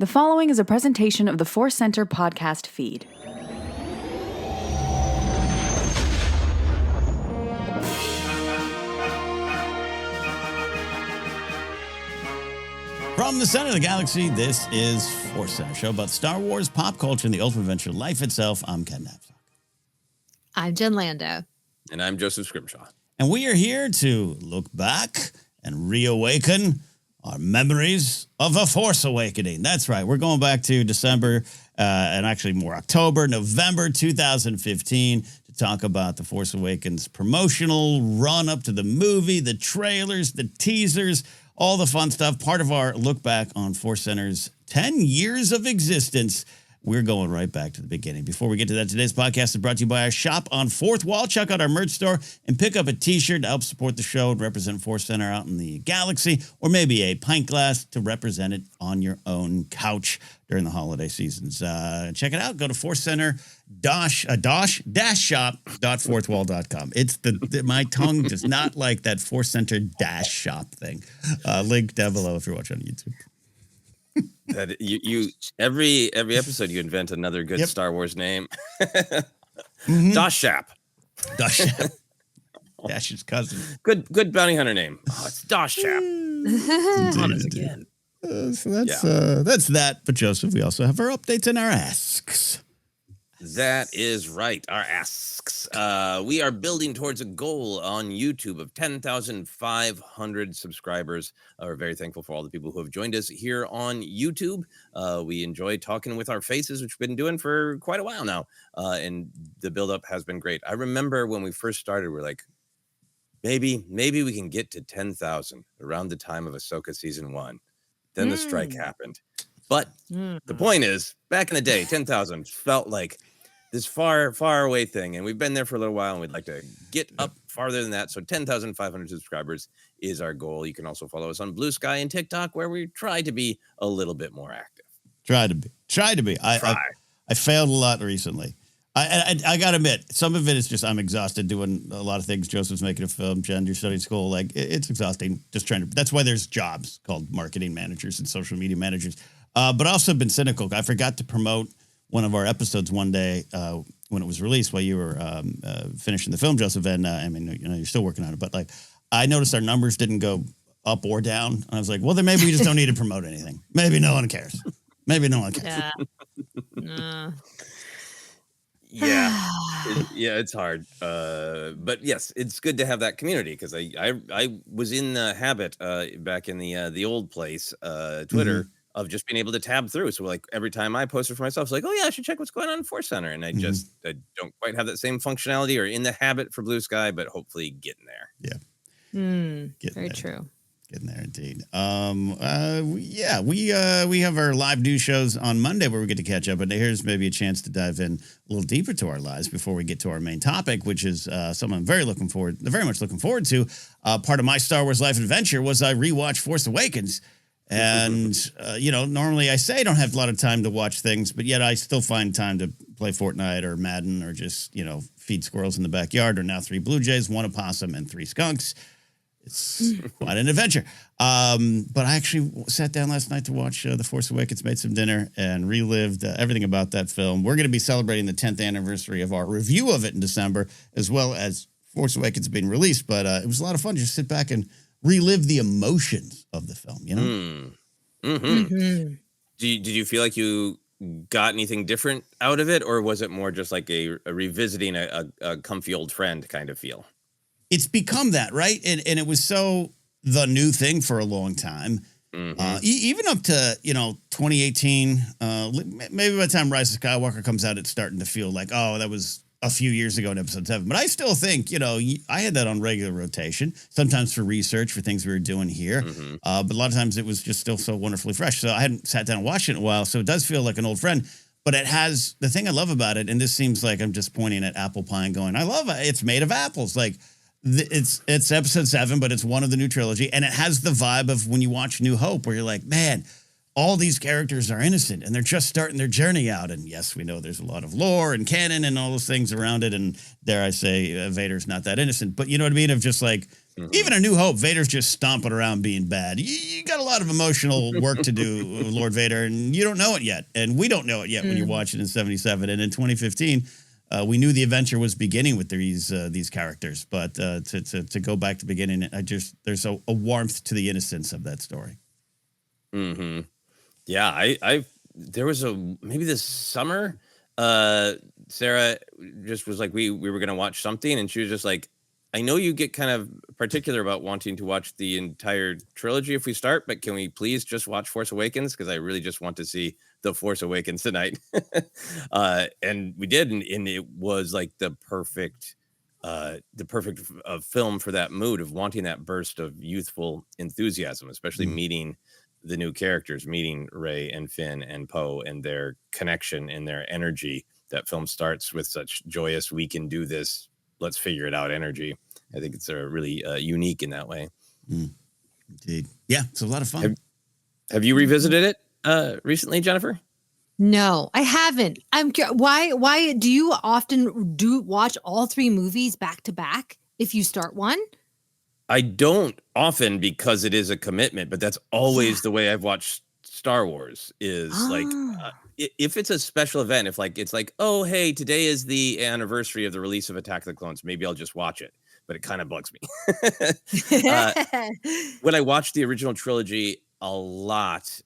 The following is a presentation of the ForceCenter podcast feed. From the center of the galaxy, this is ForceCenter, show about Star Wars, pop culture, and the ultimate adventure, life itself. I'm Ken Napzok. I'm Jen Landa. And I'm Joseph Scrimshaw. And we are here to look back and reawaken our memories of a Force Awakening. That's right. We're going back to December and actually more October, November 2015 to talk about the Force Awakens promotional run up to the movie, the trailers, the teasers, all the fun stuff. Part of our look back on ForceCenter's 10 years of existence. We're going right back to the beginning. Before we get to that, today's podcast is brought to you by our shop on Fourth Wall. Check out our merch store and pick up a t-shirt to help support the show and represent ForceCenter out in the galaxy, or maybe a pint glass to represent it on your own couch during the holiday seasons. Check it out. Go to ForceCenter-shop.fourthwall.com. It's my tongue does not like that ForceCenter-shop thing. Link down below if you're watching on YouTube. That you every episode you invent another good Star Wars name. Dash Shap. Dash's cousin. Good bounty hunter name. Oh, it's Dash Shap. On us again. So that's that. But Joseph, we also have our updates and our asks. That is right. Our asks. We are building towards a goal on YouTube of 10,500 subscribers. We're very thankful for all the people who have joined us here on YouTube. We enjoy talking with our faces, which we've been doing for quite a while now. And the buildup has been great. I remember when we first started, we're like, maybe we can get to 10,000 around the time of Ahsoka season 1. Then the strike happened. But the point is, back in the day, 10,000 felt like this far away thing, and we've been there for a little while, and we'd like to get up farther than that. So 10,500 subscribers is our goal. You can also follow us on Blue Sky and TikTok, where we try to be a little bit more active. Try to be. I failed a lot recently. I got to admit, some of it is just I'm exhausted doing a lot of things. Joseph's making a film, Jen, you're studying school. Like, it's exhausting just trying to. That's why there's jobs called marketing managers and social media managers. But I also been cynical. I forgot to promote one of our episodes one day when it was released while you were finishing the film, Joseph. And I mean, you're still working on it. But like, I noticed our numbers didn't go up or down. And I was like, well, then maybe we just don't need to promote anything. Maybe no one cares. Maybe no one cares. Yeah. It's hard. But yes, it's good to have that community because I was in the habit back in the old place, Twitter, of just being able to tab through. So like every time I posted for myself, it's like, oh yeah, I should check what's going on in ForceCenter. And I don't quite have that same functionality or in the habit for Blue Sky, but hopefully getting there. Yeah. Very true. Getting there indeed. We have our live news shows on Monday where we get to catch up, and here's maybe a chance to dive in a little deeper to our lives before we get to our main topic, which is something I'm very much looking forward to. Part of my Star Wars life adventure was I rewatched Force Awakens. And, normally I say I don't have a lot of time to watch things, but yet I still find time to play Fortnite or Madden or just, feed squirrels in the backyard, or now 3 Blue Jays, 1 opossum, and 3 skunks. It's quite an adventure. But I actually sat down last night to watch The Force Awakens, made some dinner, and relived everything about that film. We're going to be celebrating the 10th anniversary of our review of it in December, as well as Force Awakens being released. But it was a lot of fun to just sit back and relive the emotions of the film, Did you feel like you got anything different out of it, or was it more just like a revisiting a comfy old friend kind of feel? It's become that, right? And it was so the new thing for a long time. Even up to, 2018, maybe by the time Rise of Skywalker comes out, it's starting to feel like, oh, that was a few years ago in episode 7. But I still think, I had that on regular rotation, sometimes for research for things we were doing here. But a lot of times it was just still so wonderfully fresh. So I hadn't sat down and watched it in a while. So it does feel like an old friend. But it has the thing I love about it. And this seems like I'm just pointing at apple pie and going, I love it. It's made of apples. Like it's episode 7, but it's one of the new trilogy. And it has the vibe of when you watch New Hope, where you're like, man, all these characters are innocent and they're just starting their journey out. And yes, we know there's a lot of lore and canon and all those things around it. And dare I say, Vader's not that innocent. But you know what I mean? Of just like, Even A New Hope, Vader's just stomping around being bad. You got a lot of emotional work to do, Lord Vader, and you don't know it yet. And we don't know it yet when you're watching in 77. And in 2015, we knew the adventure was beginning with these characters. But to go back to the beginning, there's a warmth to the innocence of that story. Mm-hmm. Yeah, there was maybe this summer, Sarah just was like, we were going to watch something, and she was just like, I know you get kind of particular about wanting to watch the entire trilogy if we start, but can we please just watch Force Awakens? Because I really just want to see the Force Awakens tonight. And we did, and it was like the perfect film for that mood of wanting that burst of youthful enthusiasm, especially meeting the new characters, meeting Rey and Finn and Poe and their connection and their energy. That film starts with such joyous, we can do this, let's figure it out energy. I think it's really unique in that way. Indeed. Yeah, it's a lot of fun. Have you revisited it recently, Jennifer? No, I haven't. Why do you often watch all three movies back to back if you start one? I don't often because it is a commitment, but that's always the way I've watched Star Wars is like if it's a special event, if like it's like, oh, hey, today is the anniversary of the release of Attack of the Clones, maybe I'll just watch it, but it kind of bugs me. When I watched the original trilogy a lot,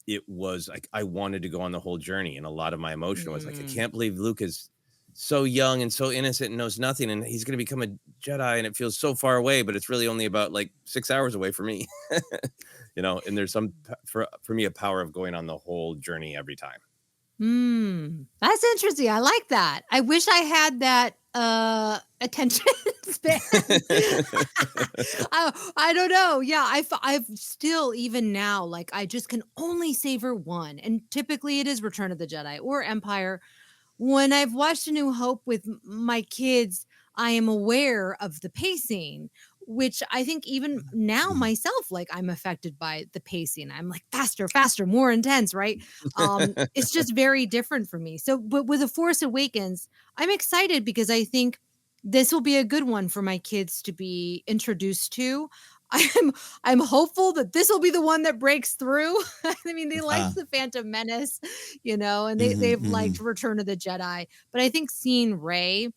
it was like I wanted to go on the whole journey, and a lot of my emotion was like, I can't believe Luke is so young and so innocent and knows nothing, and he's going to become a Jedi, and it feels so far away, but it's really only about like 6 hours away for me. You know, and there's some for me a power of going on the whole journey every time. That's interesting. I like that. I wish I had that attention span. I don't know. Yeah, I've still, even now, like I just can only savor one, and typically it is Return of the Jedi or Empire. When I've watched A New Hope with my kids, I am aware of the pacing, which I think even now myself, like I'm affected by the pacing. I'm like faster, more intense, right? It's just very different for me. So, but with The Force Awakens, I'm excited because I think this will be a good one for my kids to be introduced to. I'm hopeful that this will be the one that breaks through. I mean, they liked the Phantom Menace, and they've liked Return of the Jedi, but I think seeing Rey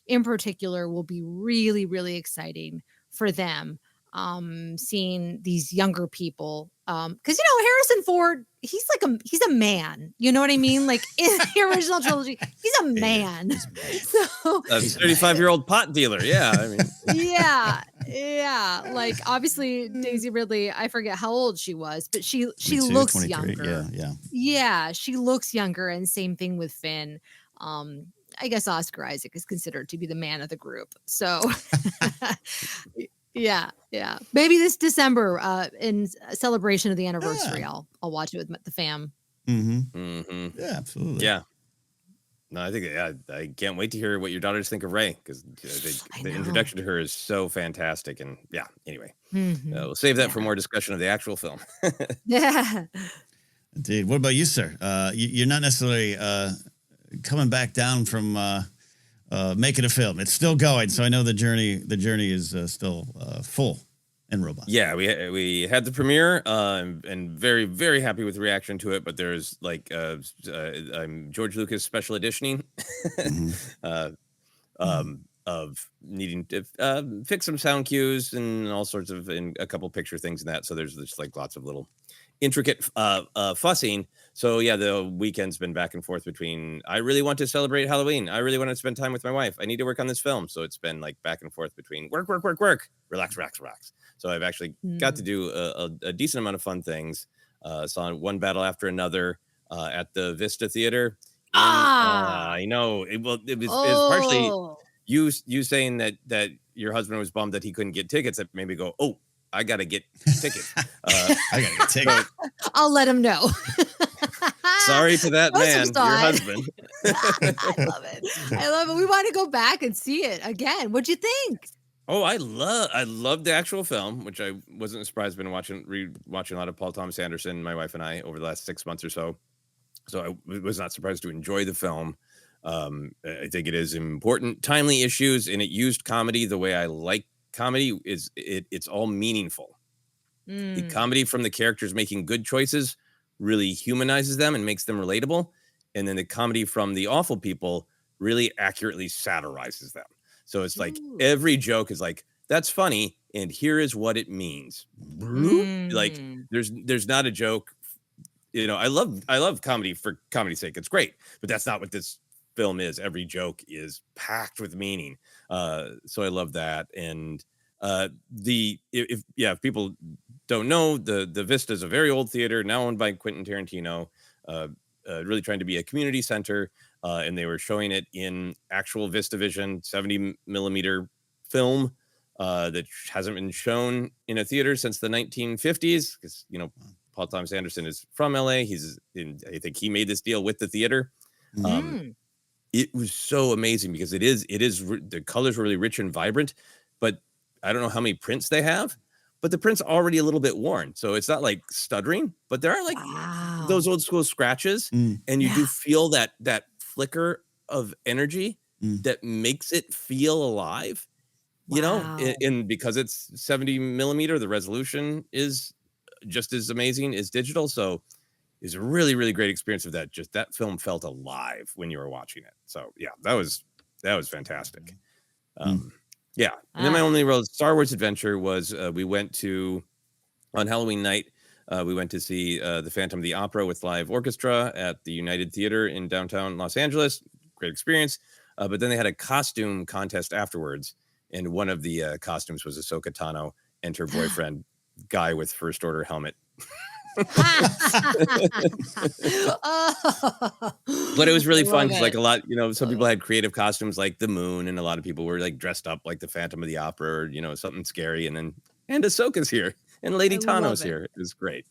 in particular will be really, really exciting for them. Seeing these younger people, because Harrison Ford, he's a man. You know what I mean? Like in the original trilogy, he's a man. So a 35-year-old pot dealer. Yeah, I mean, yeah. Like obviously Daisy Ridley, I forget how old she was, but she looks younger. Yeah, she looks younger, and same thing with Finn. I guess Oscar Isaac is considered to be the man of the group. So. Yeah. Maybe this December, in celebration of the anniversary, I'll watch it with the fam. Yeah, absolutely. Yeah. No, I think I can't wait to hear what your daughters think of Rey, because the introduction to her is so fantastic. And yeah, anyway, we'll save that for more discussion of the actual film. Yeah. Indeed. What about you, sir? You're not necessarily coming back down from making a film. It's still going, so I know the journey is still full and robust. Yeah, we had the premiere, and very, very happy with the reaction to it. But there's like I'm George Lucas special editioning of needing to fix some sound cues and all sorts of, and a couple picture things and that. So there's just like lots of little intricate fussing. So yeah, the weekend's been back and forth between, I really want to celebrate Halloween, I really want to spend time with my wife, I need to work on this film. So it's been like back and forth between work, relax. So I've actually got to do a decent amount of fun things. Saw one battle after another at the Vista Theater. I know it was partially you saying that your husband was bummed that he couldn't get tickets that made me go, oh, I gotta get tickets. I gotta get tickets. I'll let him know. Sorry to that man, your husband. I love it. We want to go back and see it again. What'd you think? Oh, I love the actual film, which I wasn't surprised. Been rewatching a lot of Paul Thomas Anderson, my wife and I, over the last 6 months or so. So I was not surprised to enjoy the film. I think it is important, timely issues, and it used comedy the way I like comedy it's all meaningful. The Mm. comedy from the characters making good choices really humanizes them and makes them relatable. And then the comedy from the awful people really accurately satirizes them. So it's like Ooh. every joke is like, that's funny, and here is what it means. Like Mm. there's not a joke. You know, I love comedy for comedy's sake. It's great, but that's not what this film is. Every joke is packed with meaning. So I love that. And if people don't know, the Vista is a very old theater now owned by Quentin Tarantino, really trying to be a community center, and they were showing it in actual VistaVision 70 millimeter film that hasn't been shown in a theater since the 1950s, because Paul Thomas Anderson is from LA. I think he made this deal with the theater. It was so amazing because the colors were really rich and vibrant, but I don't know how many prints they have, but the print's already a little bit worn. So it's not like stuttering, but there are like those old school scratches, and you do feel that flicker of energy that makes it feel alive, and because it's 70 millimeter, the resolution is just as amazing as digital. So it's a really, really great experience of that. Just that film felt alive when you were watching it. So yeah, that was fantastic. Yeah. And then my only real Star Wars adventure was we went to, on Halloween night, we went to see the Phantom of the Opera with live orchestra at the United Theater in downtown Los Angeles. Great experience. But then they had a costume contest afterwards. And one of the costumes was Ahsoka Tano and her boyfriend, guy with First Order helmet. But it was really fun because, like, a lot, some people had creative costumes like the moon, and a lot of people were like dressed up like the Phantom of the Opera, or something scary. And Ahsoka's here and Lady Tano's here. It was great.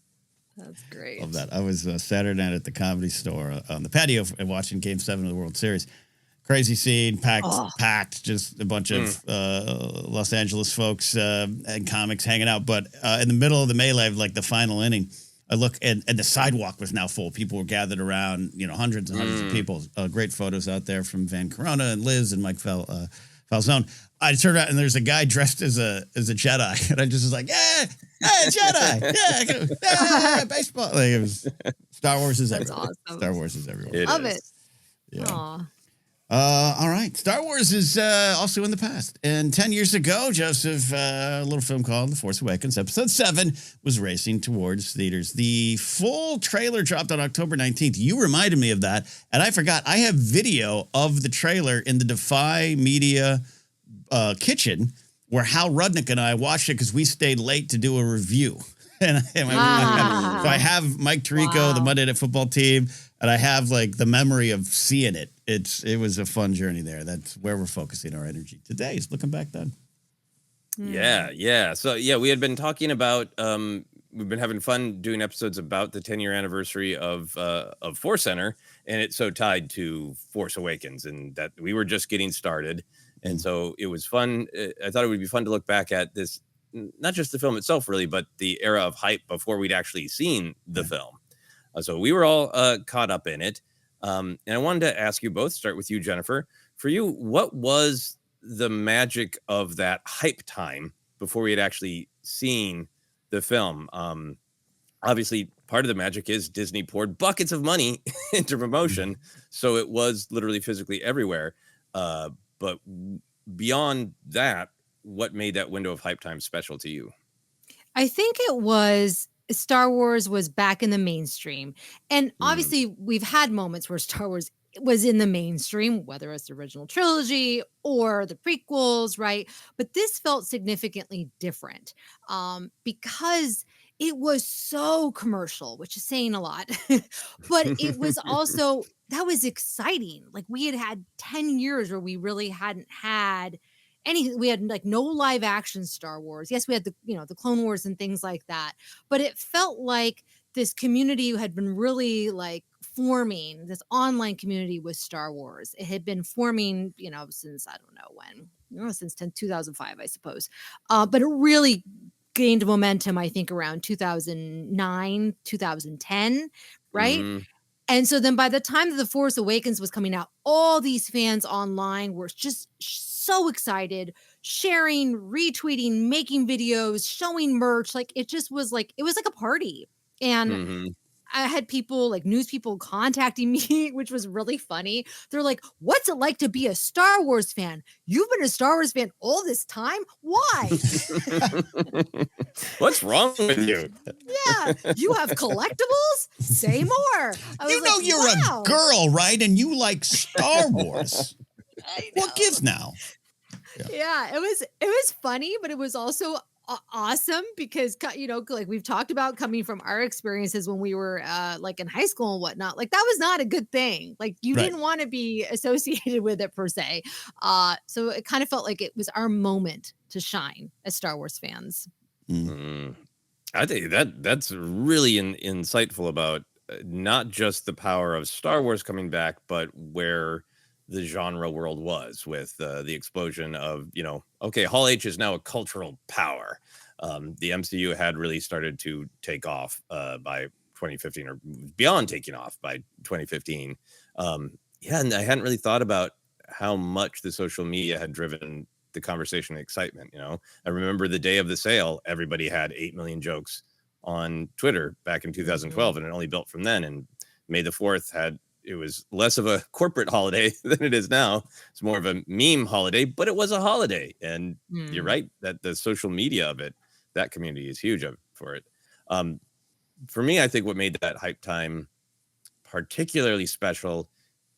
That's great. Love that. I was Saturday night at the Comedy Store on the patio watching Game 7 of the World Series. Crazy scene, packed, just a bunch of Los Angeles folks and comics hanging out. But in the middle of the melee, like the final inning, I look and the sidewalk was now full. People were gathered around, hundreds and hundreds of people. Great photos out there from Van Corona and Liz and Mike Falzone. I turned out and there's a guy dressed as a Jedi, and I just was like, yeah, Jedi, yeah, baseball. Like, it was Star Wars is everywhere. Awesome. Star Wars is everywhere. Love it. Yeah. Aww. All right. Star Wars is also in the past. And 10 years ago, Joseph, a little film called The Force Awakens, Episode 7, was racing towards theaters. The full trailer dropped on October 19th. You reminded me of that, and I forgot. I have video of the trailer in the Defy Media kitchen where Hal Rudnick and I watched it because we stayed late to do a review. So I have Mike Tirico, the Monday Night Football team, and I have like the memory of seeing it. It was a fun journey there. That's where we're focusing our energy today, is looking back then. Yeah. So yeah, we had been talking about we've been having fun doing episodes about the 10-year anniversary of ForceCenter, and it's so tied to Force Awakens, and that we were just getting started. And so it was fun. I thought it would be fun to look back at this, not just the film itself, really, but the era of hype before we'd actually seen the film. So we were all caught up in it. And I wanted to ask you both, start with you, Jennifer. For you, what was the magic of that hype time before we had actually seen the film? Obviously, part of the magic is Disney poured buckets of money into promotion, so it was literally physically everywhere. But beyond that, what made that window of hype time special to you? I think it was Star Wars was back in the mainstream. And obviously we've had moments where Star Wars was in the mainstream, whether it's the original trilogy or the prequels, right? But this felt significantly different because it was so commercial, which is saying a lot. But it was also, that was exciting. Like, we had 10 years where we really hadn't had anything. We had like no live action Star Wars. Yes, we had the Clone Wars and things like that, but it felt like this community had been really like forming, this online community with Star Wars. It had been forming, since I don't know when, since 2005, I suppose. But it really gained momentum, I think, around 2009, 2010, right? Mm-hmm. And so then by the time that The Force Awakens was coming out, all these fans online were just so excited, sharing, retweeting, making videos, showing merch. Like it just was like, it was like a party. And Mhm. I had people like news people contacting me, which was really funny. They're like, what's it like to be a Star Wars fan? You've been a Star Wars fan all this time. Why? What's wrong with you? Yeah, you have collectibles? Say more. I was You know like, you're wow. a girl, right? And you like Star Wars. What gives now? Yeah, it was funny, but it was also awesome because like we've talked about coming from our experiences when we were like in high school and whatnot. Like that was not a good thing. Like you Right. didn't want to be associated with it per se. So it kind of felt like it was our moment to shine as Star Wars fans. Mm. I think that's really insightful about not just the power of Star Wars coming back, but where the genre world was with the explosion of, okay, Hall H is now a cultural power. The MCU had really started to take off by 2015 or beyond taking off by 2015. Yeah, and I hadn't really thought about how much the social media had driven the conversation and excitement. I remember the day of the sale, everybody had 8 million jokes on Twitter back in 2012, and it only built from then. And May the 4th it was less of a corporate holiday than it is now. It's more of a meme holiday, but it was a holiday. And you're right that the social media of it, that community is huge for it. For me, I think what made that hype time particularly special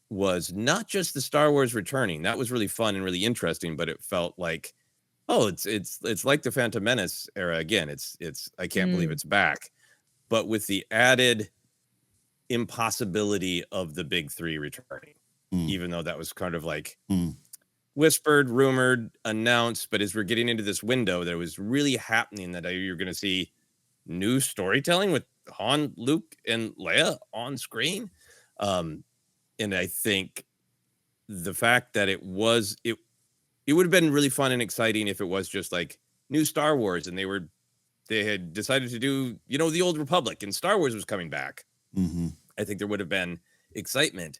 was not just the Star Wars returning. That was really fun and really interesting, but it felt like, oh, it's like the Phantom Menace era again. It's I can't believe it's back, but with the added impossibility of the big three returning, even though that was kind of like whispered, rumored, announced. But as we're getting into this window, there was really happening that you're going to see new storytelling with Han, Luke, and Leia on screen. And I think the fact that it would have been really fun and exciting if it was just like new Star Wars and they had decided to do, the Old Republic and Star Wars was coming back. I think there would have been excitement.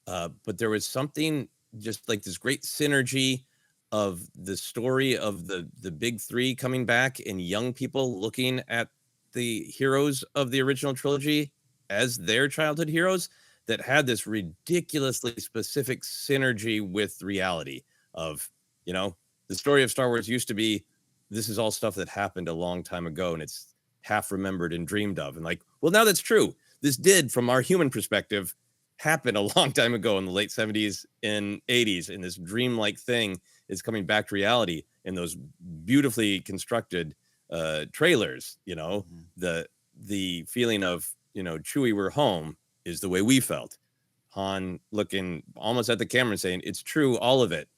But there was something just like this great synergy of the story of the big three coming back and young people looking at the heroes of the original trilogy as their childhood heroes that had this ridiculously specific synergy with reality of, the story of Star Wars used to be, this is all stuff that happened a long time ago and it's half remembered and dreamed of. And like, well, now that's true. This did, from our human perspective, happen a long time ago in the late 70s and 80s. And this dreamlike thing is coming back to reality in those beautifully constructed trailers. The feeling of, Chewie, we're home is the way we felt. Han looking almost at the camera and saying, it's true. All of it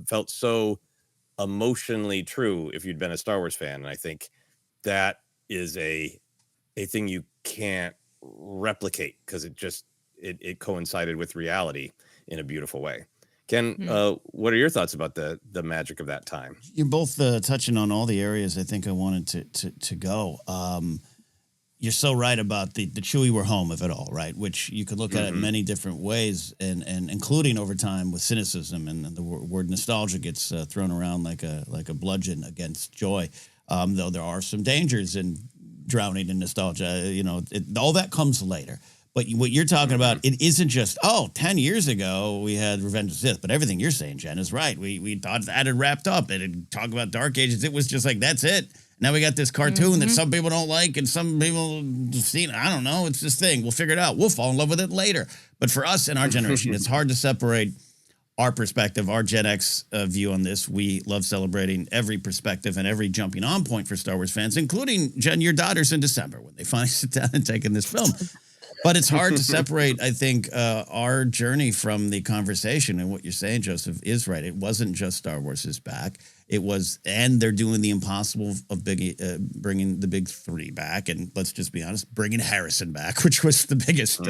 felt so emotionally true if you'd been a Star Wars fan. And I think that is a thing you can't replicate because it coincided with reality in a beautiful way. Ken, what are your thoughts about the magic of that time? You're both touching on all the areas I think I wanted to go. You're so right about the Chewie we're home of it all, right? Which you could look at it in many different ways, and including over time with cynicism, and the word nostalgia gets thrown around like a bludgeon against joy. Though there are some dangers in drowning in nostalgia, all that comes later. But what you're talking about, it isn't just, 10 years ago we had Revenge of the Sith, but everything you're saying, Jen, is right. We thought that had wrapped up, and it talk about Dark Ages. It was just like, that's it. Now we got this cartoon that some people don't like and some people have seen. I don't know. It's this thing. We'll figure it out. We'll fall in love with it later. But for us in our generation, it's hard to separate our perspective, our Gen X view on this. We love celebrating every perspective and every jumping on point for Star Wars fans, including, Jen, your daughters in December when they finally sit down and take in this film. But it's hard to separate, I think, our journey from the conversation. And what you're saying, Joseph, is right. It wasn't just Star Wars is back. It was, and they're doing the impossible of bringing the big three back. And let's just be honest, bringing Harrison back, which was the biggest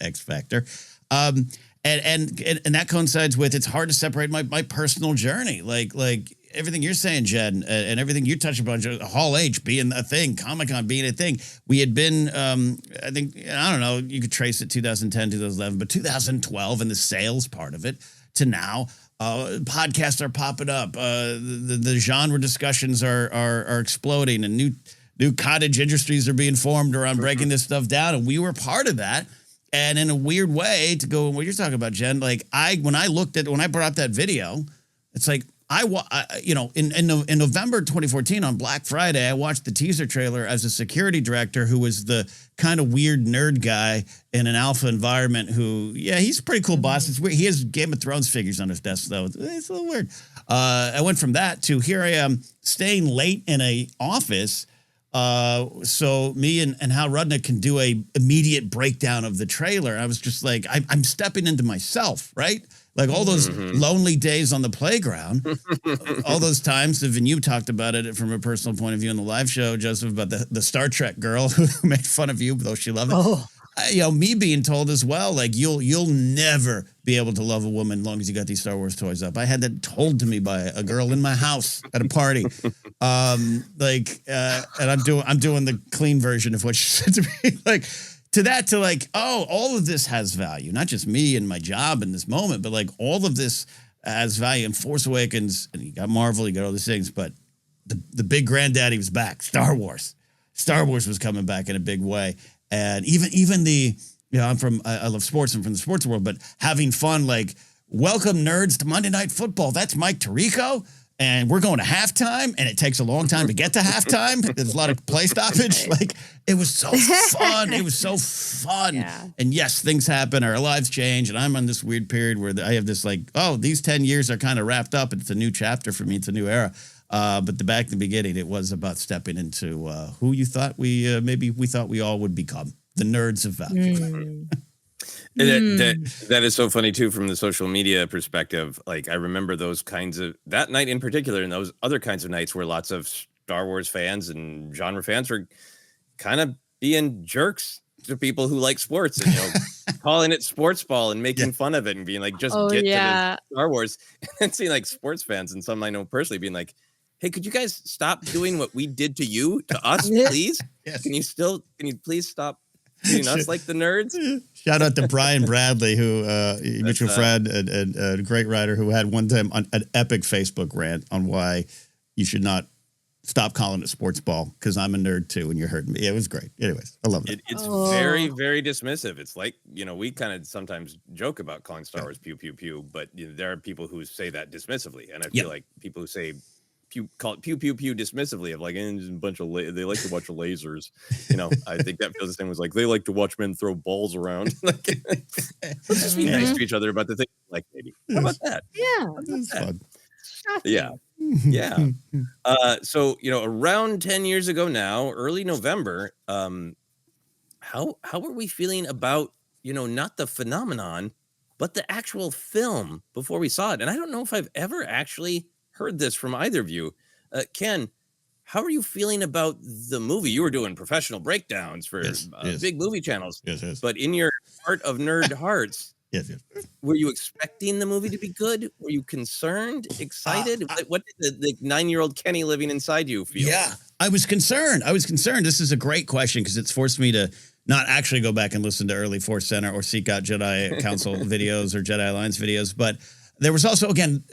X factor. And that coincides with, it's hard to separate my personal journey. Like everything you're saying, Jen, and everything you touched upon, Hall H being a thing, Comic-Con being a thing. We had been, I think, I don't know, you could trace it 2010, 2011, but 2012 and the sales part of it. to now. Podcasts are popping up. The genre discussions are exploding, and new cottage industries are being formed around breaking this stuff down. And we were part of that. And in a weird way, to go what you're talking about, Jen, like when I brought up that video, it's like in November 2014 on Black Friday, I watched the teaser trailer as a security director who was the kind of weird nerd guy in an alpha environment who, he's a pretty cool boss. It's weird. He has Game of Thrones figures on his desk, though. It's a little weird. I went from that to here I am staying late in a office. So me and Hal Rudnick can do a immediate breakdown of the trailer. I was just like, I'm stepping into myself, right? Like all those lonely days on the playground, all those times, and you talked about it from a personal point of view in the live show, Joseph, about the Star Trek girl who made fun of you, though she loved it. Oh. Me being told as well, like you'll never be able to love a woman as long as you got these Star Wars toys up. I had that told to me by a girl in my house at a party. And I'm doing the clean version of what she said to me. Like to that, to like, all of this has value, not just me and my job in this moment, but like all of this has value. And Force Awakens, and you got Marvel, you got all these things, but the big granddaddy was back. Star Wars was coming back in a big way. And even the, I love sports. I'm from the sports world, but having fun, like, welcome nerds to Monday Night Football. That's Mike Tirico. And we're going to halftime, and it takes a long time to get to halftime. There's a lot of play stoppage. Like, it was so fun. It was so fun. Yeah. And yes, things happen. Our lives change. And I'm on this weird period where I have this like, these 10 years are kind of wrapped up. It's a new chapter for me. It's a new era. But back in the beginning, it was about stepping into who you thought we thought we all would become, the nerds of value. That is so funny too, from the social media perspective. Like I remember those kinds of, that night in particular, and those other kinds of nights where lots of Star Wars fans and genre fans were kind of being jerks to people who like sports and calling it sports ball and making fun of it and being like, just get to the Star Wars. And seeing like sports fans and some I know personally being like, hey, could you guys stop doing what we did to you, to us, please? Yes. Can you please stop treating us like the nerds? Shout out to Brian Bradley, who mutual friend and a great writer who had one time an epic Facebook rant on why you should not stop calling it sports ball, because I'm a nerd too and you're hurting me. It was great. Anyways, I love it. It's very, very dismissive. It's like, we kind of sometimes joke about calling Star Wars pew, pew, pew, but there are people who say that dismissively. And I feel like people who say call it pew pew pew dismissively of like a bunch of they like to watch lasers. I think that feels the same as like they like to watch men throw balls around. Like, let's just be nice to each other about the thing. Like maybe how about that? Yeah, that's fun. Yeah. So around 10 years ago now, early November. How were we feeling about not the phenomenon, but the actual film before we saw it? And I don't know if I've ever actually heard this from either of you. Ken, how are you feeling about the movie? You were doing professional breakdowns for big movie channels. Yes. But in your heart of nerd hearts, yes. Were you expecting the movie to be good? Were you concerned, excited? What did the 9-year-old Kenny living inside you feel? Yeah, I was concerned. This is a great question because it's forced me to not actually go back and listen to early ForceCenter or seek out Jedi Council videos or Jedi Alliance videos. But there was also, again,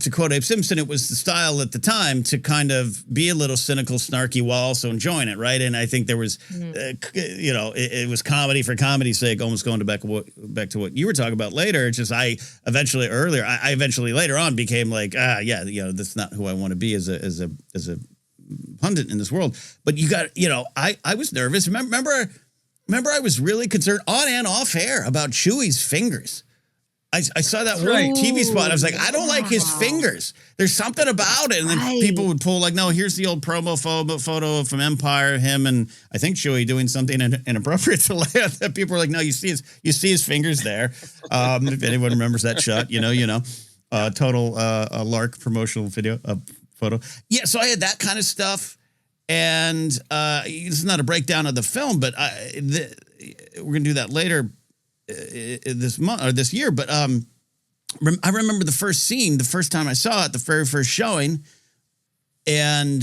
to quote Abe Simpson, it was the style at the time to kind of be a little cynical, snarky while also enjoying it, right? And I think there was, it was comedy for comedy's sake, almost going back to what you were talking about later. It's just I eventually later on became like, that's not who I want to be as a pundit in this world. But you got, I was nervous. Remember I was really concerned on and off air about Chewie's fingers. I saw that one TV spot. I was like, I don't like his fingers. There's something about it. And then people would pull like, no, here's the old promo photo from Empire, him and I think Chewie doing something inappropriate to Leia. That people were like, no, you see his fingers there. If anyone remembers that shot, total Lark promotional photo. Yeah, so I had that kind of stuff. And this is not a breakdown of the film, but we're going to do that later. This month or this year, but I remember the first scene, the first time I saw it, the very first showing, and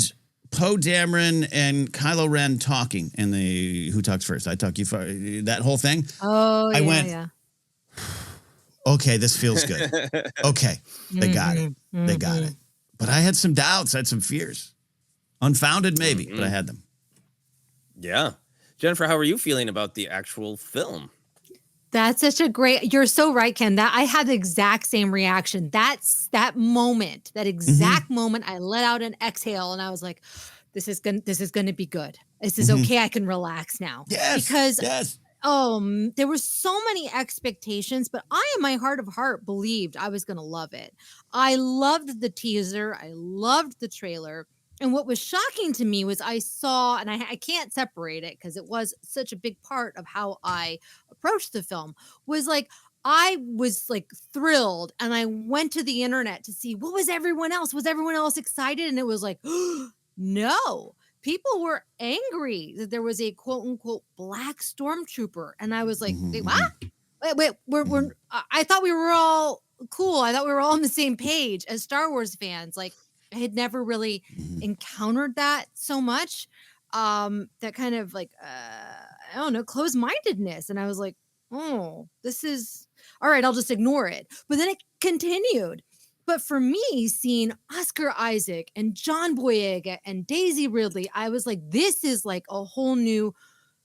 Poe Dameron and Kylo Ren talking in the Who Talks First, I Talk You First, that whole thing. Oh, I went, okay, this feels good. Okay, they got it. Mhm, They got mhm. it. But I had some doubts. I had some fears. Unfounded, maybe, but I Mhm. had them. Yeah. Jennifer, how are you feeling about the actual film? That's such a great. You're so right, Ken. That I had the exact same reaction. That's that moment, that exact moment. I let out an exhale, and I was like, This is gonna be good. This is Mhm. okay. I can relax now Yes. because Yes. there were so many expectations, but I, in my heart of heart, believed I was gonna love it. I loved the teaser. I loved the trailer. And what was shocking to me was I saw, and I can't separate it because it was such a big part of how I approached the film, was like, I was like thrilled. And I went to the internet to see what was everyone else? Was everyone else excited? And it was like, no, people were angry that there was a quote unquote black stormtrooper. And I was like, wait, what? Mhm. Wait, Mhm. I thought we were all cool. I thought we were all on the same page as Star Wars fans. Like, I had never really Mhm. encountered that so much. That kind of like, I don't know, closed-mindedness. And I was like, oh, this is all right. I'll just ignore it. But then it continued. But for me, seeing Oscar Isaac and John Boyega and Daisy Ridley, I was like, this is like a whole new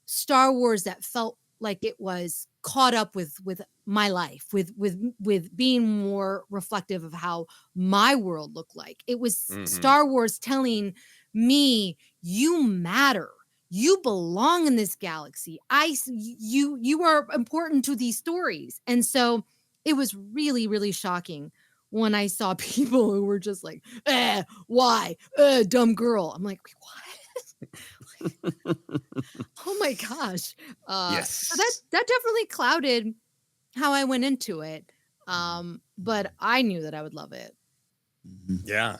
Star Wars that felt like it was caught up with my life, with being more reflective of how my world looked like. It was Mhm. Star Wars telling me, you matter. You belong in this galaxy. You are important to these stories. And so it was really, really shocking when I saw people who were just like, why? Dumb girl. I'm like, wait, what? Oh my gosh. So that Yes. that definitely clouded how I went into it. Mhm. But I knew that I would love it. Mhm. Yeah.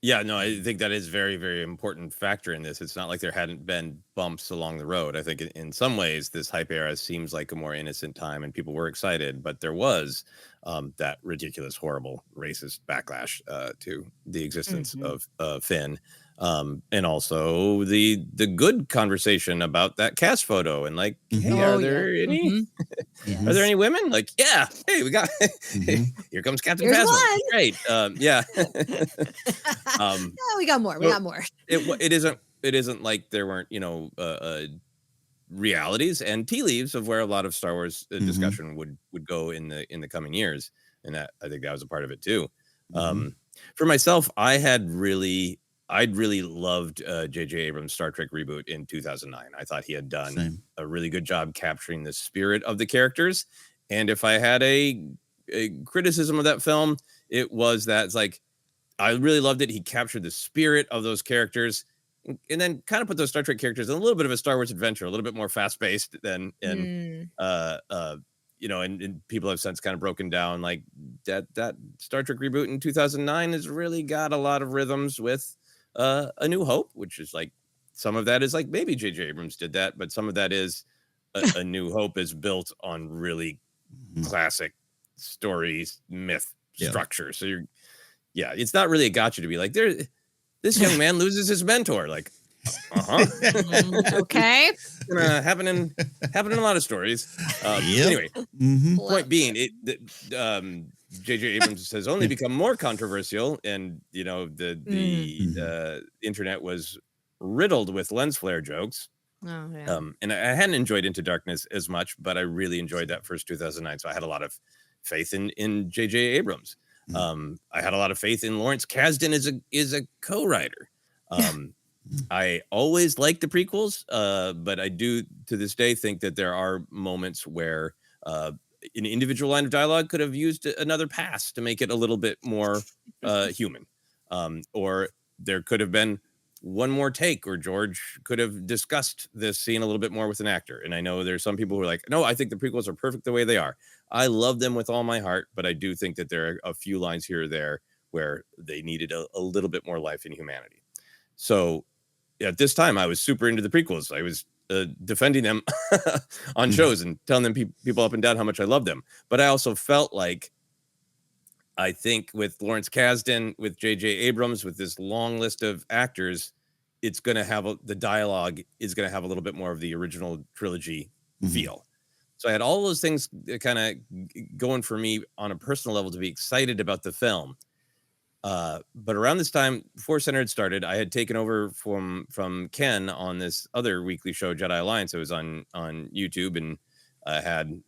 Yeah, no, I think that is very, very important factor in this. It's not like there hadn't been bumps along the road. I think in some ways, this hype era seems like a more innocent time and people were excited, but there was that ridiculous, horrible, racist backlash to the existence Mhm. of Finn. And also the good conversation about that cast photo and like, hey, Mhm. Oh are yeah. there any Mhm. are there Mhm. Yes. any women? Like, yeah, hey, we got Mhm. here comes Captain Here's Phasma. one. Great. Yeah. um, Oh, we got more. We so got more. it isn't like there weren't realities and tea leaves of where a lot of Star Wars Mhm. discussion would go in the coming years, and that I think that was a part of it too. Mhm. Um, for myself, I'd really loved J.J. Abrams' Star Trek reboot in 2009. I thought he had done Same. a really good job capturing the spirit of the characters, and if I had a criticism of that film, it was that it's like I really loved it. He captured the spirit of those characters and then kind of put those Star Trek characters in a little bit of a Star Wars adventure, a little bit more fast paced than in Mm. uh uh and people have since kind of broken down like that Star Trek reboot in 2009 has really got a lot of rhythms with A New Hope, which is like some of that is like maybe J.J. Abrams did that, but some of that is A New Hope is built on really Mhm. classic stories, myth Yeah. structure. So yeah, it's not really a gotcha to be like this young man loses his mentor. Like, uh-huh. Okay. Happen in a lot of stories. Yep. Anyway, Mhm. point Love being, it. J.J. Abrams has only become more controversial, and Mm. the Mhm. internet was riddled with lens flare jokes. Oh yeah. And I hadn't enjoyed Into Darkness as much, but I really enjoyed that first 2009. So I had a lot of faith in J.J. Abrams. Mhm. I had a lot of faith in Lawrence Kasdan as a co-writer. Um, Mhm. I always liked the prequels, but I do to this day think that there are moments where an individual line of dialogue could have used another pass to make it a little bit more human, or there could have been one more take, or George could have discussed this scene a little bit more with an actor. And I know there's some people who are like, no, I think the prequels are perfect the way they are. I love them with all my heart, but I do think that there are a few lines here or there where they needed a little bit more life and humanity. So at this time, I was super into the prequels. I was defending them on Mhm. shows and telling them people up and down how much I love them. But I also felt like I think with Lawrence Kasdan, with J.J. Abrams, with this long list of actors, it's going to have the dialogue is going to have a little bit more of the original trilogy Mhm. feel. So I had all those things kind of going for me on a personal level to be excited about the film. But around this time, ForceCenter had started. I had taken over from Ken on this other weekly show, Jedi Alliance. It was on YouTube, and had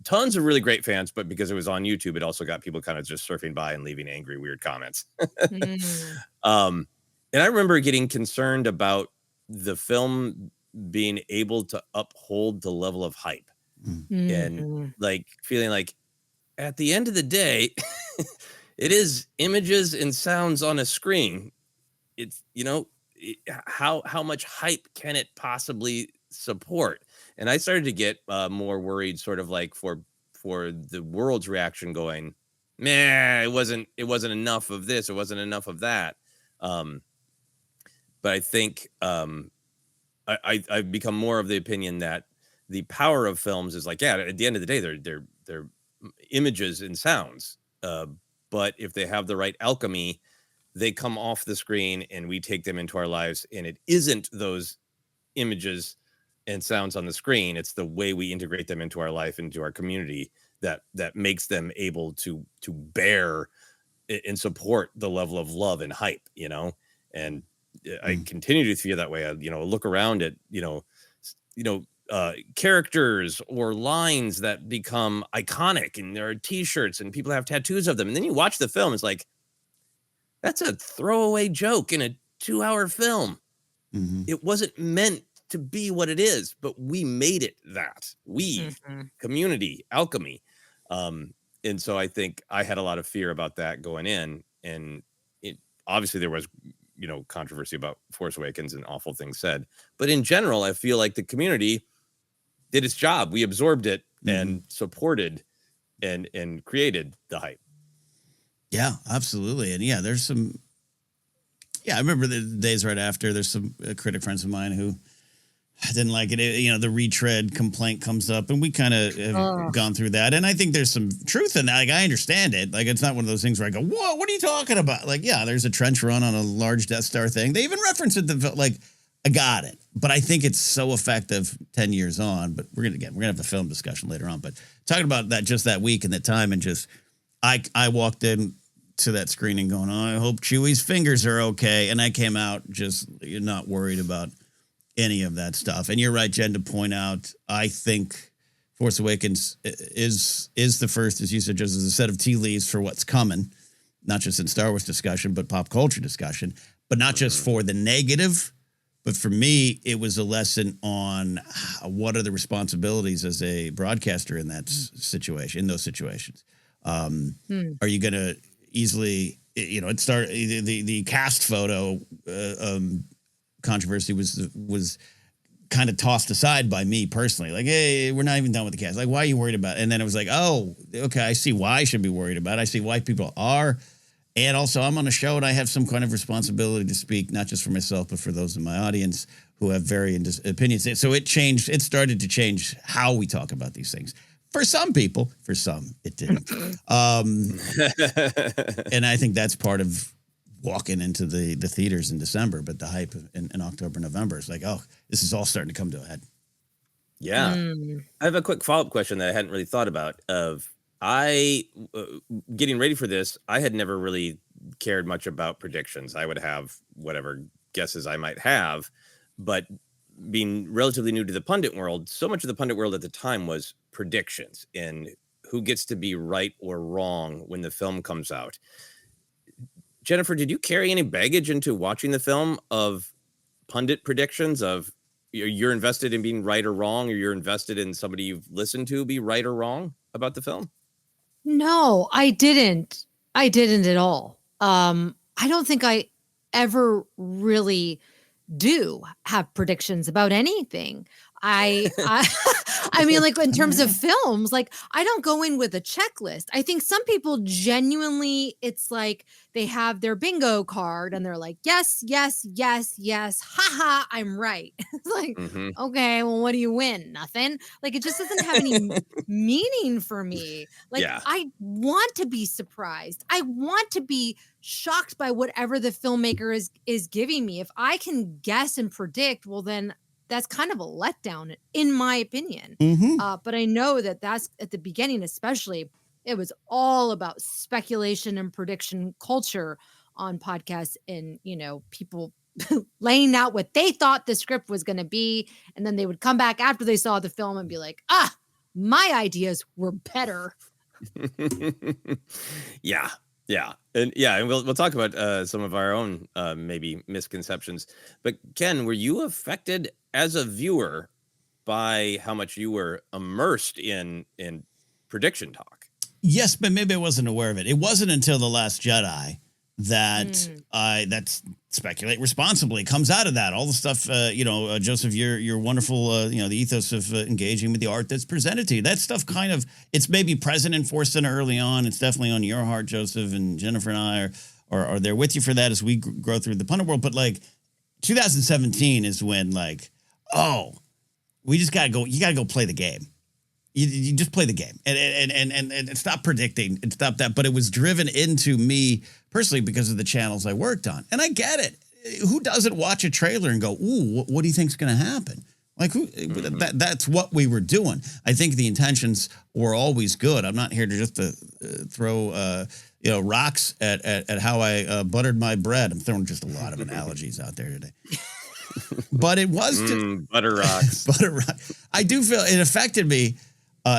tons of really great fans. But because it was on YouTube, it also got people kind of just surfing by and leaving angry, weird comments. And I remember getting concerned about the film being able to uphold the level of hype, and like feeling like at the end of the day, it is images and sounds on a screen. It's, how much hype can it possibly support? And I started to get more worried, sort of like for the world's reaction, going, "Meh, it wasn't enough of this, it wasn't enough of that." But I think I've become more of the opinion that the power of films is like, yeah, at the end of the day, they're images and sounds. But if they have the right alchemy, they come off the screen and we take them into our lives. And it isn't those images and sounds on the screen. It's the way we integrate them into our life, into our community, that makes them able to bear and support the level of love and hype, and I continue to feel that way. I, look around at, characters or lines that become iconic, and there are t-shirts and people have tattoos of them. And then you watch the film, it's like, that's a throwaway joke in a 2-hour film. It wasn't meant to be what it is, but we made it that. Community, alchemy. And so I think I had a lot of fear about that going in. And obviously there was, controversy about Force Awakens and awful things said. But in general, I feel like the community did its job. We absorbed it and supported and created the hype. Yeah, absolutely. And yeah, there's some. Yeah, I remember the days right after. There's some critic friends of mine who didn't like it. The retread complaint comes up, and we kind of have gone through that. And I think there's some truth in that. Like, I understand it. Like, it's not one of those things where I go, "Whoa, what are you talking about?" Like, yeah, there's a trench run on a large Death Star thing. They even reference it. I got it. But I think it's so effective 10 years on. But we're gonna have a film discussion later on. But talking about that, just that week and that time, and just I walked in to that screening going, "Oh, I hope Chewie's fingers are okay," and I came out just not worried about any of that stuff. And you're right, Jen, to point out, I think Force Awakens is the first, as you said, just as a set of tea leaves for what's coming, not just in Star Wars discussion, but pop culture discussion, but not just for the negative. But for me, it was a lesson on what are the responsibilities as a broadcaster in that situation, in those situations. Are you going to easily, it started, the cast photo controversy was kind of tossed aside by me personally. Like, hey, we're not even done with the cast. Like, why are you worried about it? And then it was like, oh, okay, I see why I should be worried about it. I see why people are. And also, I'm on a show and I have some kind of responsibility to speak, not just for myself, but for those in my audience who have varying opinions. So it started to change how we talk about these things. For some people, for some, it didn't. And I think that's part of walking into the theaters in December, but the hype in October, November is like, oh, this is all starting to come to a head. Yeah. I have a quick follow-up question that I hadn't really thought about. Getting ready for this, I had never really cared much about predictions. I would have whatever guesses I might have, but being relatively new to the pundit world, so much of the pundit world at the time was predictions and who gets to be right or wrong when the film comes out. Jennifer, did you carry any baggage into watching the film of pundit predictions of you're invested in being right or wrong, or you're invested in somebody you've listened to be right or wrong about the film? No, I didn't. I didn't at all. I don't think I ever really do have predictions about anything. I mean, like, in terms of films, like, I don't go in with a checklist. I think some people genuinely, it's like they have their bingo card and they're like, yes, yes, yes, yes, haha, I'm right. It's like, okay, well, what do you win? Nothing. Like, it just doesn't have any meaning for me. Like, I want to be surprised. I want to be shocked by whatever the filmmaker is giving me. If I can guess and predict, well, then that's kind of a letdown, in my opinion. But I know that's at the beginning, especially, it was all about speculation and prediction culture on podcasts, and people laying out what they thought the script was going to be, and then they would come back after they saw the film and be like, my ideas were better. Yeah. And we'll talk about some of our own maybe misconceptions. But Ken, were you affected as a viewer by how much you were immersed in prediction talk? Yes, but maybe I wasn't aware of it. It wasn't until The Last Jedi that that's Speculate Responsibly comes out of that. All the stuff, Joseph, your wonderful, the ethos of engaging with the art that's presented to you. That stuff it's maybe present in ForceCenter early on. It's definitely on your heart, Joseph, and Jennifer and I are there with you for that as we grow through the punter world. But 2017 is when we just gotta go. You gotta go play the game. You just play the game and stop predicting and stop that. But it was driven into me personally because of the channels I worked on. And I get it. Who doesn't watch a trailer and go, ooh, what do you think's going to happen? That's what we were doing. I think the intentions were always good. I'm not here to just throw rocks at how I buttered my bread. I'm throwing just a lot of analogies out there today. But it was butter rocks. Butter rock. I do feel it affected me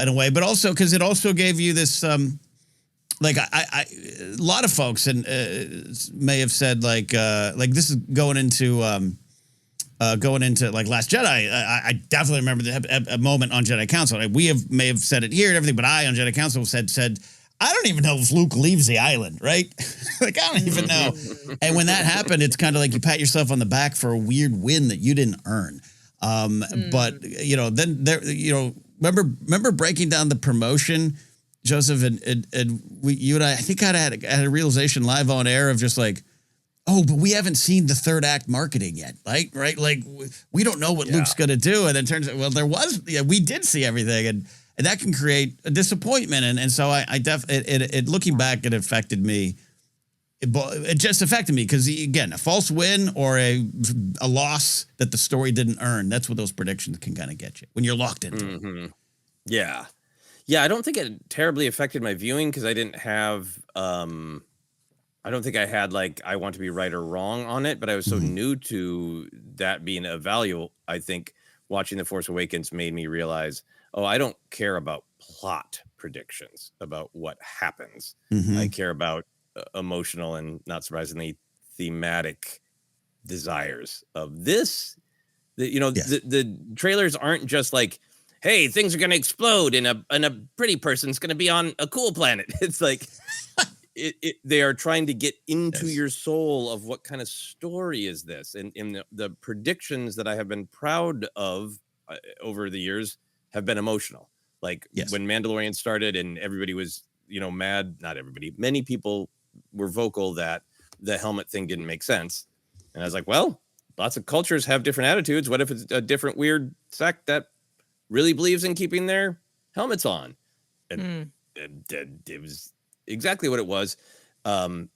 in a way, but also because it also gave you this, a lot of folks may have said this is going into Last Jedi. I definitely remember a moment on Jedi Council. May have said it here and everything, but I on Jedi Council said I don't even know if Luke leaves the island, right? I don't even know. And when that happened, it's kind of like you pat yourself on the back for a weird win that you didn't earn. But then there, remember breaking down the promotion, Joseph, and you and I think I had a realization live on air of just but we haven't seen the third act marketing yet, right? We don't know what Luke's going to do. And then it turns out, we did see everything, and that can create a disappointment. And so looking back, it affected me. It just affected me because, again, a false win or a loss that the story didn't earn, that's what those predictions can kind of get you when you're locked into it. Yeah. Yeah, I don't think it terribly affected my viewing because I didn't have I don't think I had I want to be right or wrong on it, but I was so new to that being a value. I think watching The Force Awakens made me realize, I don't care about plot predictions about what happens. I care about emotional and, not surprisingly, thematic desires of this. The trailers aren't just hey, things are going to explode and a pretty person's going to be on a cool planet. It's they are trying to get into your soul of what kind of story is this. And in the predictions that I have been proud of over the years have been emotional. When Mandalorian started and everybody was, mad, not everybody, many people were vocal that the helmet thing didn't make sense. And I was well, lots of cultures have different attitudes. What if it's a different weird sect that really believes in keeping their helmets on? And it was exactly what it was. And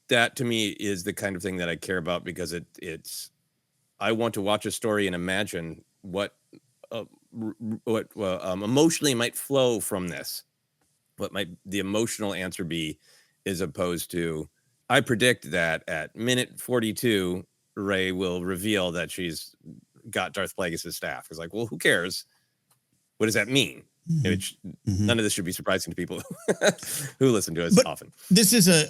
that to me is the kind of thing that I care about because it's I want to watch a story and imagine what emotionally might flow from this. What might the emotional answer be, as opposed to, I predict that at minute 42, Rey will reveal that she's got Darth Plagueis' staff. It's who cares? What does that mean? None of this should be surprising to people who listen to us often. This is a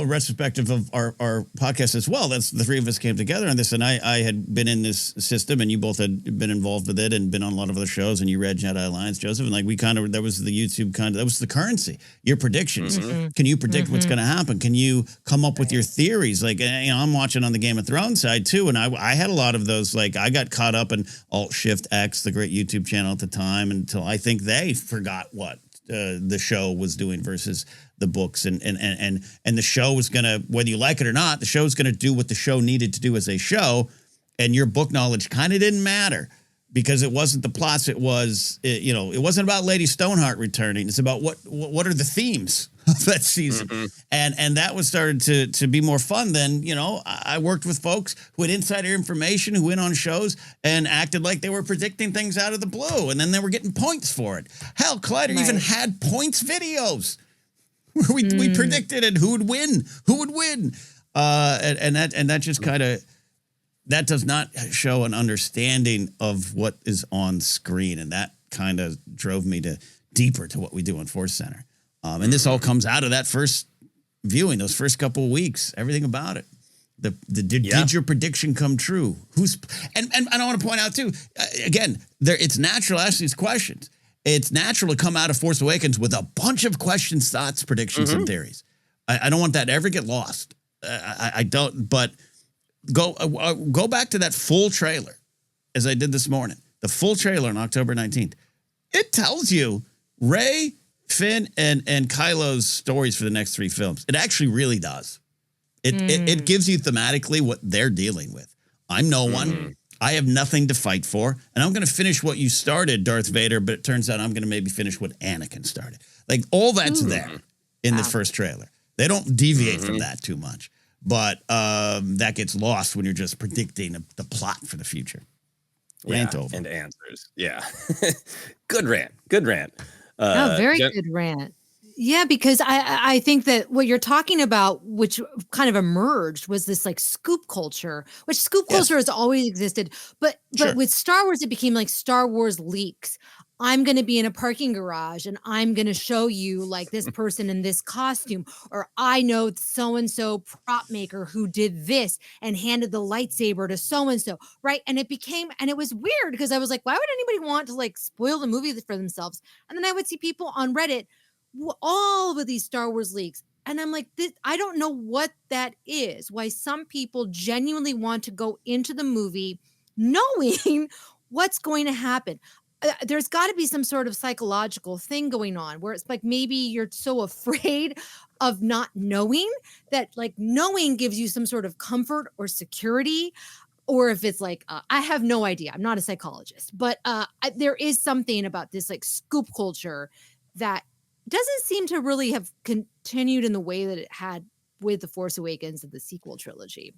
retrospective of our podcast as well. That's the three of us came together on this, and I had been in this system, and you both had been involved with it and been on a lot of other shows, and you read Jedi Alliance, Joseph, and we kind of, that was the YouTube that was the currency. Your predictions. Can you predict what's going to happen? Can you come up with your theories? I'm watching on the Game of Thrones side too, and I had a lot of those. I got caught up in Alt-Shift-X, the great YouTube channel at the time, until I think they forgot what the show was doing versus the books, and the show was gonna, whether you like it or not, the show's gonna do what the show needed to do as a show, and your book knowledge kind of didn't matter because it wasn't the plots. It wasn't about Lady Stoneheart returning. It's about what are the themes of that season. And that was started to be more fun than, I worked with folks who had insider information, who went on shows and acted like they were predicting things out of the blue. And then they were getting points for it. Hell, Collider even had points videos where we predicted it, who would win. And that just kind of, that does not show an understanding of what is on screen. And that kind of drove me deeper to what we do on Force Center. And this all comes out of that first viewing, those first couple of weeks, everything about it. Did your prediction come true? And I want to point out too, again, it's natural to ask these questions. It's natural to come out of Force Awakens with a bunch of questions, thoughts, predictions, and theories. I don't want that to ever get lost. I don't, but go back to that full trailer, as I did this morning. The full trailer on October 19th. It tells you Rey, Finn, and Kylo's stories for the next 3 films. It actually really does. It gives you thematically what they're dealing with. I'm no one. I have nothing to fight for. And I'm going to finish what you started, Darth Vader, but it turns out I'm going to maybe finish what Anakin started. Like, all that's there in the first trailer. They don't deviate from that too much. But that gets lost when you're just predicting the plot for the future. Rant over. And answers. Yeah. Good rant. Very good rant. Yeah, because I think that what you're talking about, which kind of emerged, was this like scoop culture, which scoop culture has always existed. But with Star Wars, it became like Star Wars leaks. I'm going to be in a parking garage and I'm going to show you like this person in this costume, or I know so-and-so prop maker who did this and handed the lightsaber to so-and-so. Right. And it was weird because I was like, why would anybody want to like spoil the movie for themselves? And then I would see people on Reddit, all of these Star Wars leaks. And I'm like, I don't know what that is, why some people genuinely want to go into the movie knowing what's going to happen. There's got to be some sort of psychological thing going on where it's like maybe you're so afraid of not knowing that like knowing gives you some sort of comfort or security. Or if it's like, I have no idea. I'm not a psychologist, but there is something about this like scoop culture that doesn't seem to really have continued in the way that it had with The Force Awakens and the sequel trilogy.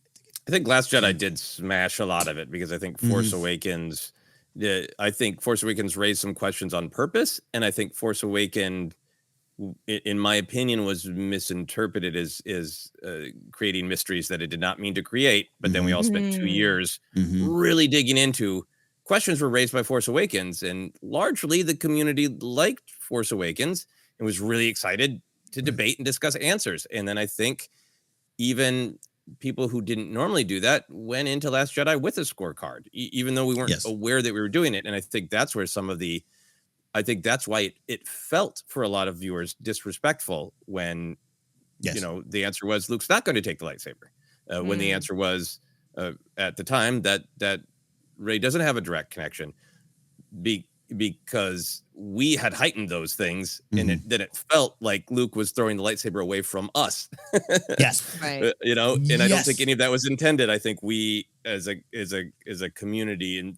I think Last Jedi did smash a lot of it because I think Force Awakens... I think Force Awakens raised some questions on purpose, and I think Force Awakens, in my opinion, was misinterpreted as creating mysteries that it did not mean to create. But then we all spent 2 years really digging into questions were raised by Force Awakens, and largely the community liked Force Awakens and was really excited to debate and discuss answers. And then I think even people who didn't normally do that went into Last Jedi with a scorecard, even though we weren't aware that we were doing it. And I think that's where I think that's why it felt for a lot of viewers disrespectful when, the answer was Luke's not going to take the lightsaber. When the answer was at the time that Rey doesn't have a direct connection because we had heightened those things, and then it felt like Luke was throwing the lightsaber away from us. Yes, right. And I don't think any of that was intended. I think we, as a community,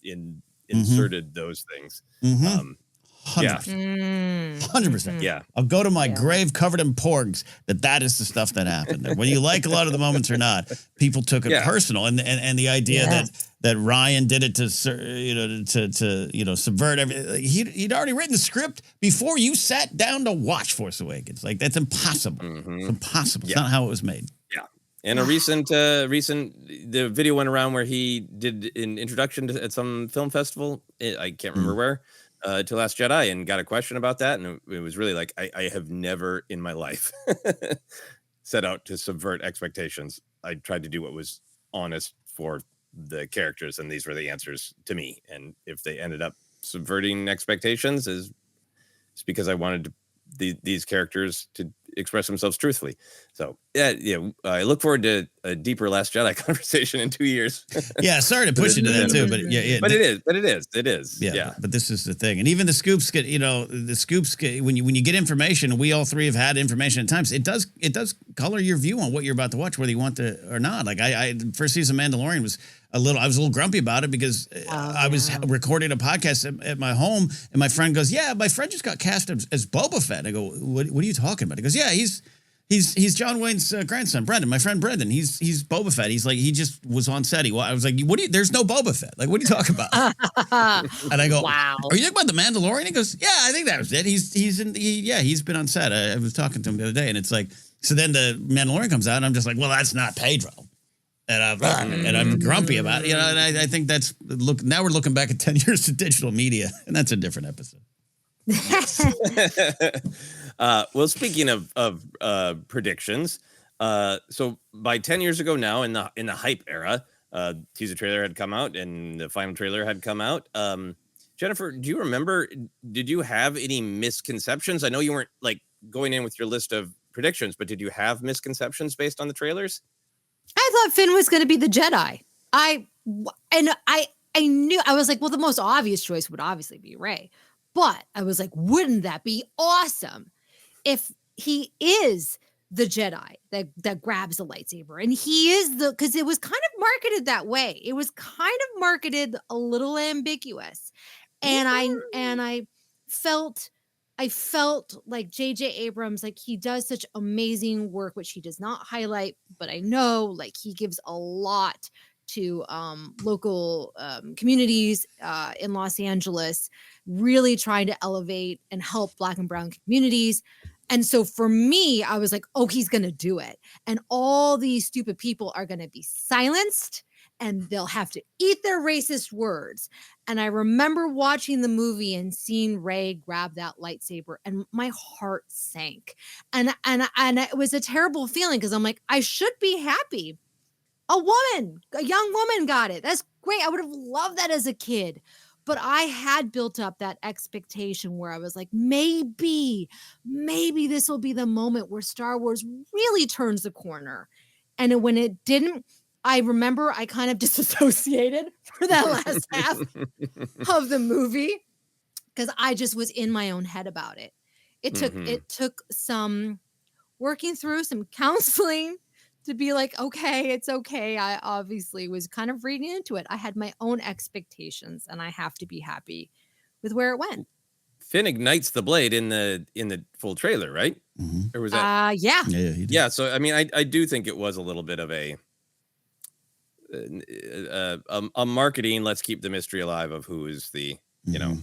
inserted those things. 100%. Yeah. I'll go to my grave covered in porgs that is the stuff that happened. When you like a lot of the moments or not, people took it personal, and the idea that Ryan did it to subvert everything. He'd already written the script before you sat down to watch Force Awakens. Like, that's impossible. It's impossible. It's not how it was made. Yeah. And a recent the video went around where he did an introduction at some film festival. I can't remember where. To Last Jedi, and got a question about that, and it was really like, I have never in my life set out to subvert expectations. I tried to do what was honest for the characters, and these were the answers to me. And if they ended up subverting expectations, it's because I wanted these characters to express themselves truthfully. So I look forward to a deeper Last Jedi conversation in 2 years. Sorry to push you to that too, but it is. Yeah. But this is the thing, and even the scoops get when you get information. We all three have had information at times. It does color your view on what you're about to watch, whether you want to or not. Like I first season of Mandalorian was I was a little grumpy about it because I was recording a podcast at my home, and my friend goes, "Yeah, my friend just got cast as Boba Fett." I go, "What are you talking about?" He goes, "Yeah, he's John Wayne's grandson, Brendan, my friend Brendan. He's Boba Fett. He's like, he just was on set. I was like, there's no Boba Fett. Like, what are you talking about?" And I go, wow. "Are you talking about the Mandalorian?" He goes, "Yeah, I think that was it. He's been on set. I was talking to him the other day, and it's like, so then the Mandalorian comes out, and I'm just like, well, that's not Pedro. And I'm grumpy about it, you know. And I think now we're looking back at 10 years of digital media, and that's a different episode. Well, speaking of predictions, so by 10 years ago now, in the hype era, teaser trailer had come out and the final trailer had come out. Jennifer, do you remember? Did you have any misconceptions? I know you weren't like going in with your list of predictions, but did you have misconceptions based on the trailers? I thought Finn was going to be the Jedi. I knew, I was like, well, the most obvious choice would obviously be Rey. But I was like, wouldn't that be awesome if he is the Jedi that grabs a lightsaber? And he is because it was kind of marketed that way. It was kind of marketed a little ambiguous. And I felt like J.J. Abrams, like he does such amazing work, which he does not highlight, but I know like he gives a lot to local communities in Los Angeles, really trying to elevate and help Black and Brown communities. And so for me, I was like, oh, he's going to do it. And all these stupid people are going to be silenced and they'll have to eat their racist words. And I remember watching the movie and seeing Rey grab that lightsaber and my heart sank. And it was a terrible feeling because I'm like, I should be happy. A young woman got it. That's great. I would have loved that as a kid. But I had built up that expectation where I was like, maybe this will be the moment where Star Wars really turns the corner. And when it didn't, I remember I kind of disassociated for that last half of the movie because I just was in my own head about it. It took some working through, some counseling to be like, okay, it's okay. I obviously was kind of reading into it. I had my own expectations and I have to be happy with where it went. Finn ignites the blade in the full trailer, right? Mm-hmm. Or was that? Yeah. Yeah. So, I mean, I do think it was a little bit of a marketing, let's keep the mystery alive of who is the, you know,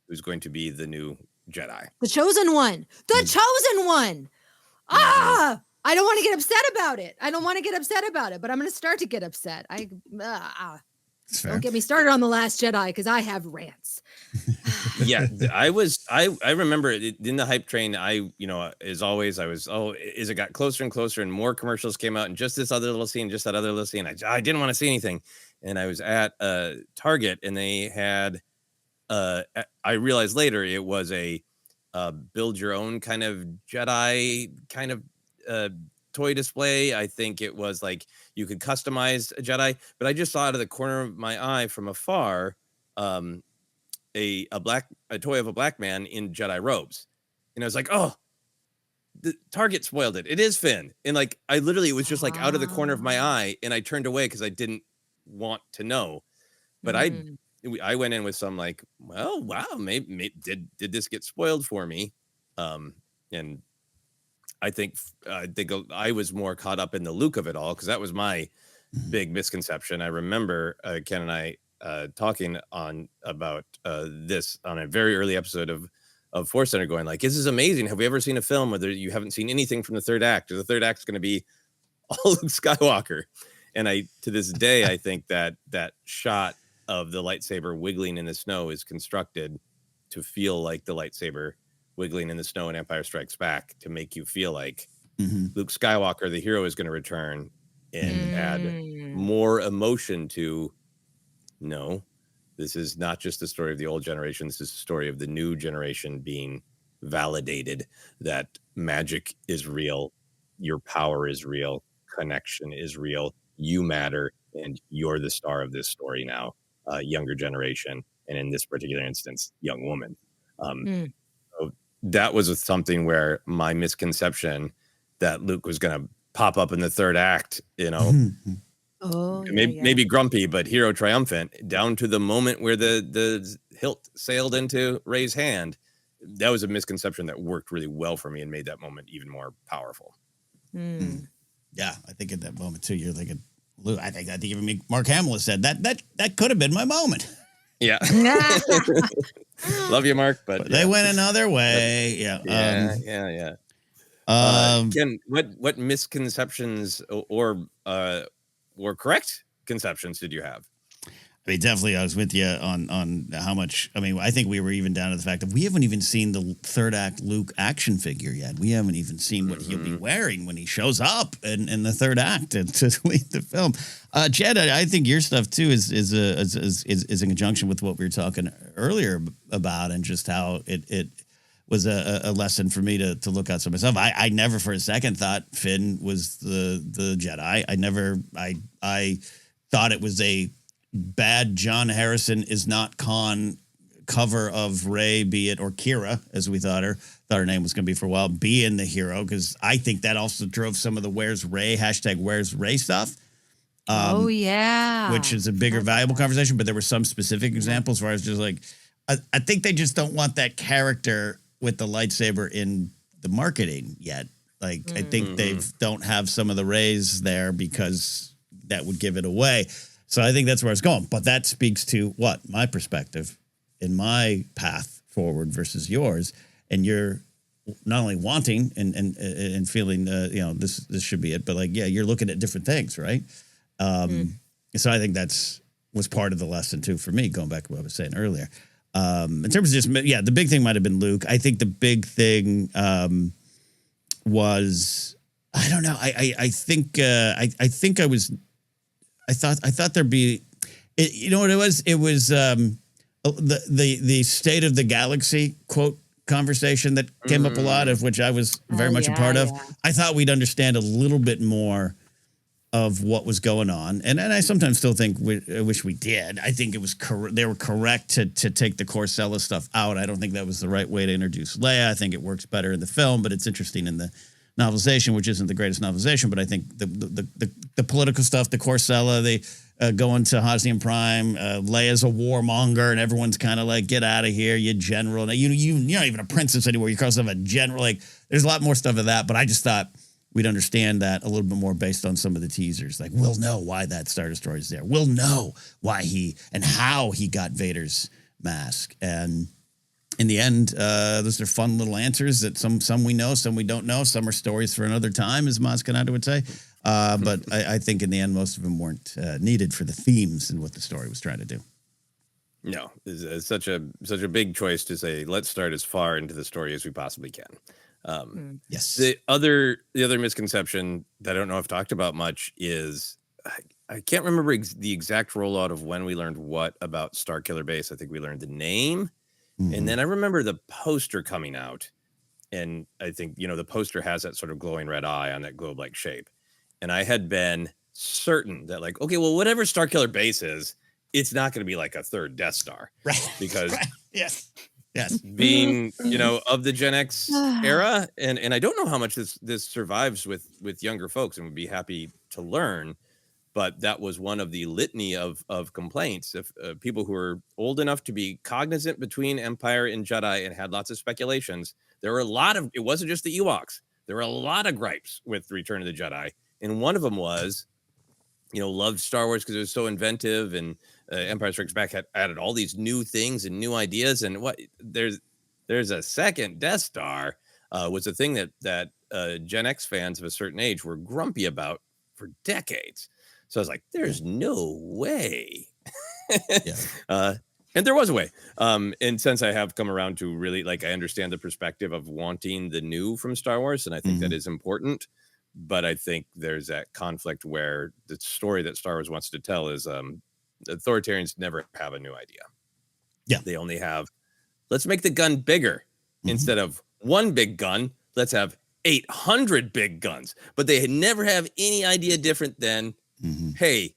who's going to be the new Jedi. The chosen one. The chosen one. I don't want to get upset about it. But I'm going to start to get upset. Don't get me started on The Last Jedi because I have rants. Yeah, I remember in the hype train. As always, I was, as it got closer and closer and more commercials came out and just this other little scene, just that other little scene. I didn't want to see anything. And I was at Target and they had, I realized later it was a build your own kind of Jedi kind of toy display. I think it was like you could customize a Jedi, but I just saw out of the corner of my eye from afar a toy of a black man in Jedi robes, and I was like, oh, the Target spoiled it. It is Finn, and like I literally, it was just like out of the corner of my eye, and I turned away because I didn't want to know, but I went in with some like, well, wow, maybe did this get spoiled for me, and I think I was more caught up in the Luke of it all because that was my big misconception. I remember Ken and I talking about this on a very early episode of ForceCenter, going like, "This is amazing. Have we ever seen a film where you haven't seen anything from the third act? Or the third act is going to be all Luke Skywalker?" And to this day, I think that shot of the lightsaber wiggling in the snow is constructed to feel like the lightsaber wiggling in the snow in Empire Strikes Back, to make you feel like Luke Skywalker, the hero, is going to return and add more emotion to, no, this is not just the story of the old generation. This is the story of the new generation being validated that magic is real. Your power is real. Connection is real. You matter. And you're the star of this story now. Younger generation. And in this particular instance, young woman. So that was something where my misconception that Luke was going to pop up in the third act, Oh, yeah, yeah. maybe grumpy, but hero triumphant, down to the moment where the hilt sailed into Rey's hand. That was a misconception that worked really well for me and made that moment even more powerful. Yeah, I think at that moment too, you're thinking, Luke. I think even Mark Hamill has said that could have been my moment. Yeah. Love you, Mark, but They went another way. Yeah. Ken, what misconceptions or correct conceptions did you have? I mean, definitely, I was with you on how much. I mean, I think we were even down to the fact that we haven't even seen the third act Luke action figure yet. We haven't even seen what he'll be wearing when he shows up in the third act to lead the film. Jed, I think your stuff too is in conjunction with what we were talking earlier about, and just how it was a lesson for me to look outside myself. I never for a second thought Finn was the Jedi. I thought it was a bad John Harrison is not Khan cover of Rey, be it, or Kira, as we thought her name was going to be for a while, being the hero, because I think that also drove some of the Where's Rey, #Where's Rey stuff. Oh, yeah. Which is a bigger, valuable conversation, but there were some specific examples where I was just like, I think they just don't want that character with the lightsaber in the marketing yet. Like, I think they don't have some of the Reys there because that would give it away. So I think that's where it's going. But that speaks to what? My perspective in my path forward versus yours. And you're not only wanting and feeling, this should be it, but like, yeah, you're looking at different things, right? So I think was part of the lesson too for me, going back to what I was saying earlier. In terms of the big thing might have been Luke. I think the big thing was, I don't know. I thought there'd be, you know what it was? It was the state of the galaxy quote conversation that came up a lot, of which I was very much a part of. Yeah. I thought we'd understand a little bit more of what was going on, and I sometimes still think I wish we did. I think it was they were correct to take the Corcella stuff out. I don't think that was the right way to introduce Leia. I think it works better in the film, but it's interesting in the novelization, which isn't the greatest novelization, but I think the political stuff, the Corcella, they going to Hosnian Prime, Leia's a warmonger, and everyone's kind of like, get out of here, you general. Now, you're not even a princess anymore. You call yourself a general. Like, there's a lot more stuff of that, but I just thought we'd understand that a little bit more based on some of the teasers. Like, we'll know why that Star Destroyer is there. We'll know why and how he got Vader's mask. And in the end, those are fun little answers that some we know, some we don't know. Some are stories for another time, as Maz Kanata would say. But I think in the end, most of them weren't needed for the themes and what the story was trying to do. No, it's such a big choice to say, let's start as far into the story as we possibly can. Yes. The other misconception that I don't know if I've talked about much is I can't remember the exact rollout of when we learned what about Starkiller Base. I think we learned the name. And then I remember the poster coming out, and I think, the poster has that sort of glowing red eye on that globe-like shape. And I had been certain that, like, okay, well, whatever Starkiller Base is, it's not going to be like a third Death Star. Right. Because Yes. being, of the Gen X era, and I don't know how much this survives with younger folks, and would be happy to learn. But that was one of the litany of complaints of people who were old enough to be cognizant between Empire and Jedi and had lots of speculations. There were it wasn't just the Ewoks. There were a lot of gripes with Return of the Jedi. And one of them was, loved Star Wars because it was so inventive, and Empire Strikes Back had added all these new things and new ideas. And there's a second Death Star was a thing that Gen X fans of a certain age were grumpy about for decades. So I was like, there's no way. And there was a way. And since I have come around to really, I understand the perspective of wanting the new from Star Wars, and I think that is important. But I think there's that conflict where the story that Star Wars wants to tell is authoritarians never have a new idea. Yeah. They only have, let's make the gun bigger. Instead of one big gun, let's have 800 big guns. But they never have any idea different than, hey,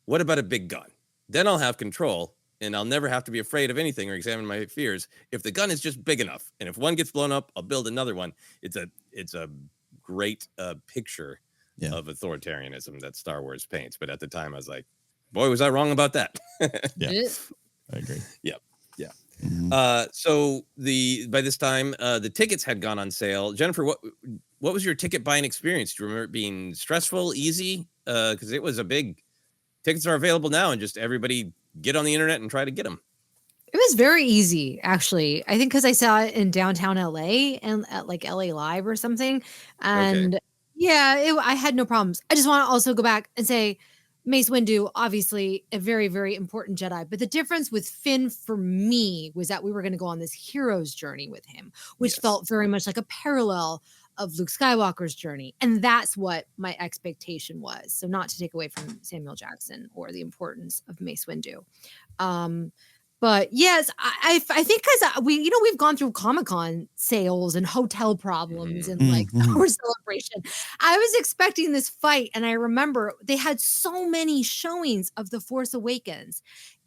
what about a big gun? Then I'll have control, and I'll never have to be afraid of anything or examine my fears if the gun is just big enough. And if one gets blown up, I'll build another one. It's a great picture of authoritarianism that Star Wars paints. But at the time, I was like, boy, was I wrong about that. Yeah, Eh, I agree. Yep. Yeah. Mhm. So by this time, the tickets had gone on sale. Jennifer, what was your ticket buying experience? Do you remember it being stressful, easy? Because it was a big. Tickets are available now, and just everybody get on the internet and try to get them. It was very easy, actually. I think because I saw it in downtown LA and at like LA Live or something. Okay. And I had no problems. I just want to also go back and say Mace Windu, obviously a very, very important Jedi. But the difference with Finn for me was that we were going to go on this hero's journey with him, which Yes. felt very much like a parallel of Luke Skywalker's journey. And that's what my expectation was. So not to take away from Samuel Jackson or the importance of Mace Windu. But yes, I think because we've gone through Comic-Con sales and hotel problems and like Mhm. our celebration. I was expecting this fight, and I remember they had so many showings of The Force Awakens,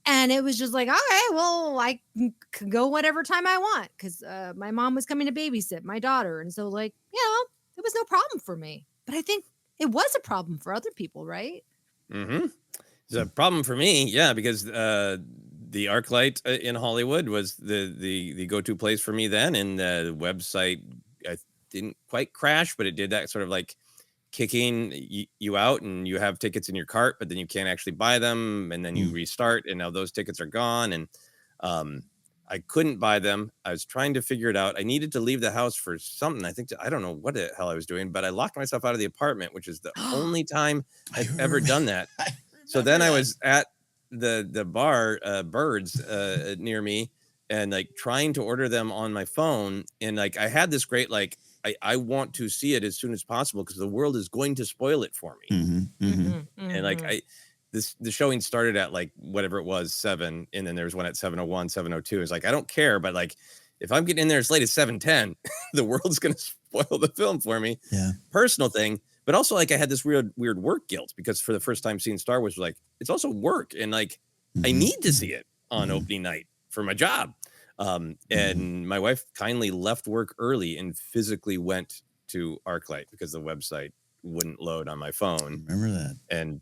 and it was just like, okay, well, I can go whatever time I want because my mom was coming to babysit my daughter, and so like, it was no problem for me. But I think it was a problem for other people, right? Mm-hmm. It's a problem for me, yeah, because the ArcLight in Hollywood was the go-to place for me then, and the website I didn't quite crash, but it did that sort of like kicking you out, and you have tickets in your cart, but then you can't actually buy them, and then you restart, and now those tickets are gone, and I couldn't buy them. I was trying to figure it out. I needed to leave the house for something. I don't know what the hell I was doing, but I locked myself out of the apartment, which is the only time I've ever done that. So then I was at the bar, Birds, near me, and like trying to order them on my phone, and like I had this great like I want to see it as soon as possible because the world is going to spoil it for me. Mm-hmm. Mm-hmm. And like the showing started at like whatever it was 7, and then there was one at 7:01, 7:02. It's like I don't care, but like if I'm getting in there as late as 7:10, the world's gonna spoil the film for me. Yeah. Personal thing. But also, like, I had this weird work guilt because for the first time seeing Star Wars, like, it's also work. And, like, I need to see it on opening night for my job. And my wife kindly left work early and physically went to ArcLight because the website wouldn't load on my phone. Remember that? And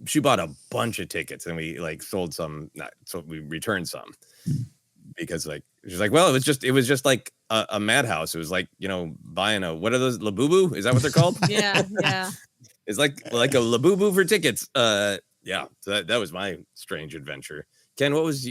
she bought a bunch of tickets, and we, like, sold some. So we returned some. Because like she's like, well, it was just like a madhouse. It was like, buying what are those, Labubu? Is that what they're called? Yeah. It's like a Labubu for tickets. Yeah. So that was my strange adventure. Ken, what was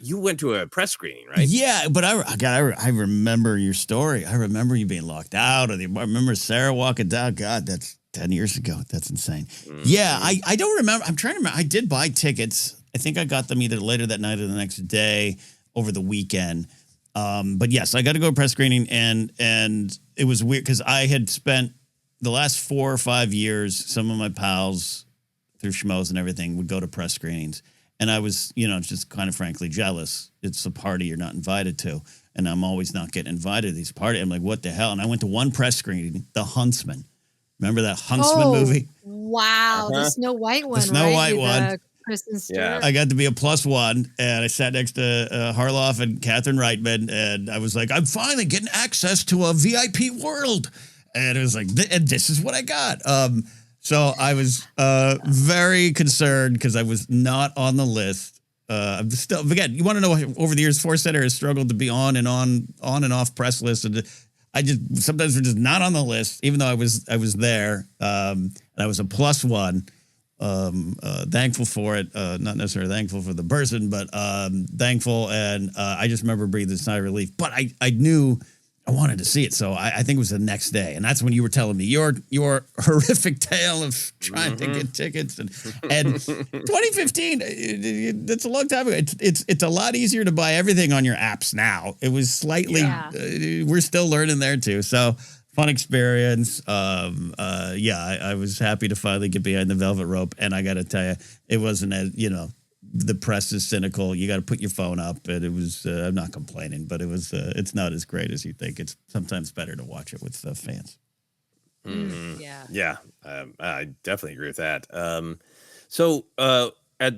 you went to a press screening, right? Yeah, but I remember your story. I remember you being locked out. I remember Sarah walking down. God, that's 10 years ago. That's insane. Mm-hmm. Yeah, I don't remember. I'm trying to remember. I did buy tickets. I think I got them either later that night or the next day over the weekend. But yes, I got to go to press screening, and it was weird because I had spent the last 4 or 5 years, some of my pals through schmoes and everything would go to press screenings. And I was, just kind of frankly jealous. It's a party you're not invited to. And I'm always not getting invited to these parties. I'm like, what the hell? And I went to one press screening, The Huntsman. Remember that Huntsman movie? Wow. The Snow White one, The Snow White one. Kristen Stewart. Yeah. I got to be a +1, and I sat next to Harloff and Catherine Reitman, and I was like, I'm finally getting access to a VIP world. And it was like, and this is what I got. So I was very concerned because I was not on the list. I'm still, again, you want to know, over the years, ForceCenter has struggled to be on and off press lists, and I just sometimes we're just not on the list, even though I was there, and I was a +1. Thankful for it. Not necessarily thankful for the person, but thankful. And I just remember breathing a sigh of relief. But I knew I wanted to see it, so I think it was the next day, and that's when you were telling me your horrific tale of trying to get tickets. And 2015, that's a long time ago. It's a lot easier to buy everything on your apps now. It was slightly. We're still learning there too. So. Fun experience. I was happy to finally get behind the velvet rope, and I got to tell you, it wasn't as the press is cynical. You got to put your phone up, and it was. I'm not complaining, but it was. It's not as great as you think. It's sometimes better to watch it with fans. Mm-hmm. Yeah. I definitely agree with that. So at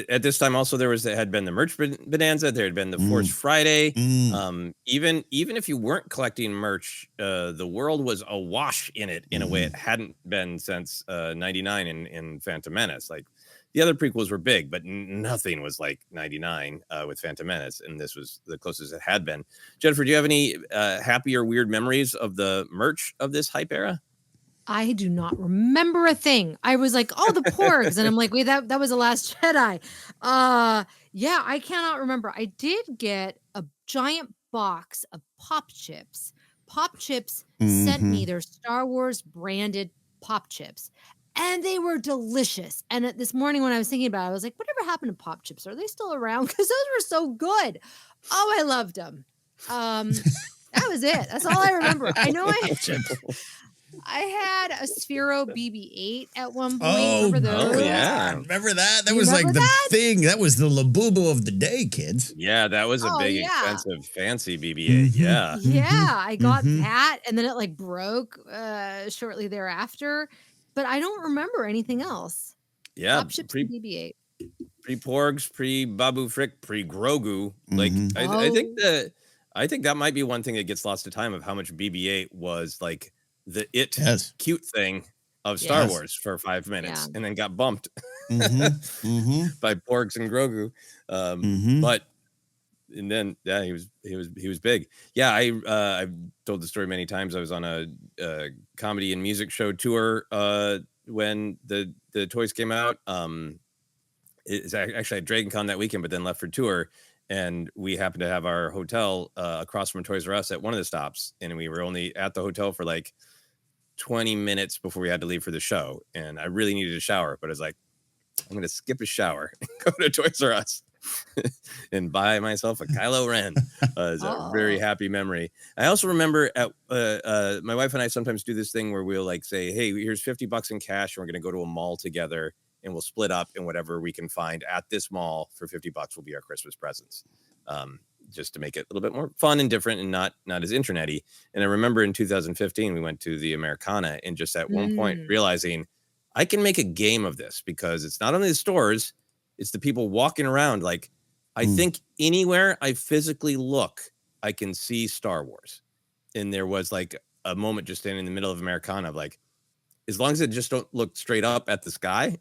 at this time also there had been the merch bonanza. There had been the Force Friday. Even if you weren't collecting merch, the world was awash in it in a way it hadn't been since 99 in Phantom Menace. Like the other prequels were big, but nothing was like 99 with Phantom Menace, and this was the closest it had been. Jennifer, do you have any happy or weird memories of the merch of this hype era? I do not remember a thing. I was like, oh, the porgs. And I'm like, wait, that was The Last Jedi. Yeah, I cannot remember. I did get a giant box of Pop Chips. Pop Chips sent me their Star Wars branded Pop Chips. And they were delicious. And this morning when I was thinking about it, I was like, whatever happened to Pop Chips? Are they still around? Because those were so good. Oh, I loved them. That was it. That's all I remember. I know I had a Sphero BB-8 at one point. Remember those? Oh, yeah. Remember that? That was like the thing. That was the Labubu of the day, kids. Yeah, that was a big, expensive, fancy BB-8. Yeah. Yeah, I got that. And then it like broke shortly thereafter. But I don't remember anything else. Yeah. BB-8. Pre-Porgs, pre-Babu Frick, pre-Grogu. Like, I think that might be one thing that gets lost to time of how much BB-8 was like the cute thing of Star Wars for 5 minutes and then got bumped by Porgs and Grogu. But and then he was big. Yeah, I've told the story many times. I was on a comedy and music show tour when the toys came out. It's actually at Dragon Con that weekend, but then left for tour. And we happened to have our hotel across from Toys R Us at one of the stops. And we were only at the hotel for like 20 minutes before we had to leave for the show. And I really needed a shower, but I was like, I'm going to skip a shower and go to Toys R Us and buy myself a Kylo Ren. It's a very happy memory. I also remember my wife and I sometimes do this thing where we'll like say, hey, here's $50 in cash. And we're going to go to a mall together and we'll split up, and whatever we can find at this mall for $50 will be our Christmas presents. Just to make it a little bit more fun and different and not as internety. And I remember in 2015, we went to the Americana and just at one point realizing I can make a game of this because it's not only the stores, it's the people walking around. Like, I think anywhere I physically look, I can see Star Wars. And there was like a moment just standing in the middle of Americana of like, as long as it just don't look straight up at the sky,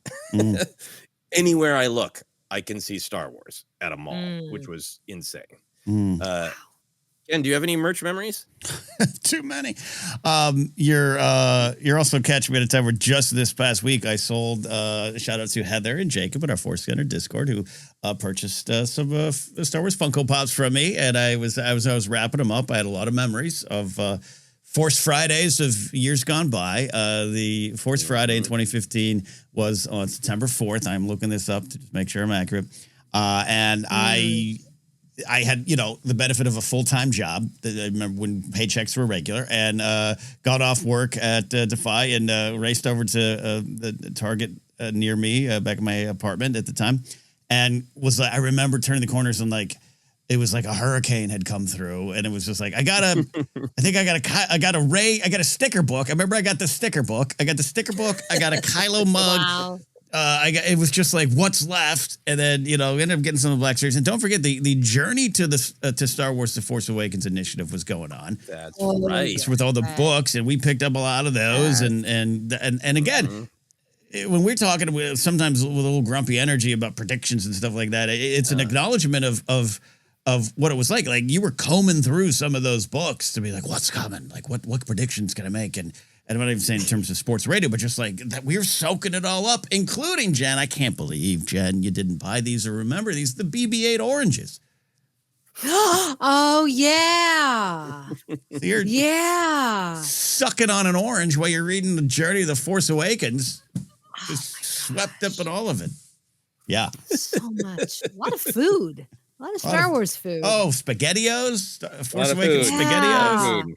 anywhere I look, I can see Star Wars at a mall, which was insane. Ken, do you have any merch memories? Too many. You're also catching me at a time where just this past week I sold. Shout out to Heather and Jacob at our ForceCenter Discord who purchased some Star Wars Funko Pops from me, and I was wrapping them up. I had a lot of memories of Force Fridays of years gone by. The Force Friday in 2015 was on September 4th. I'm looking this up to just make sure I'm accurate, and I had, the benefit of a full-time job. I remember when paychecks were regular, and got off work at Defy and raced over to the Target near me back in my apartment at the time, and I remember turning the corners and like it was like a hurricane had come through, and it was just like I got a sticker book. I remember I got the sticker book. I got a Kylo mug. Wow. It was just like what's left, and then we ended up getting some of the Black Series. And don't forget the journey to the to Star Wars: The Force Awakens initiative was going on. That's right, with all the books, and we picked up a lot of those. And again, when we're talking sometimes with a little grumpy energy about predictions and stuff like that, it's an acknowledgement of what it was like. Like you were combing through some of those books to be like, what's coming? Like what predictions can I make? And I'm not even saying in terms of sports radio, but just like that we were soaking it all up, including Jen. I can't believe, Jen, you didn't buy these or remember these, the BB-8 oranges. Oh, yeah. You're sucking on an orange while you're reading The Journey of the Force Awakens. Just swept up in all of it. Yeah. So much. A lot of food. A lot of Star Wars food. Oh, SpaghettiOs? Force Awakens SpaghettiOs?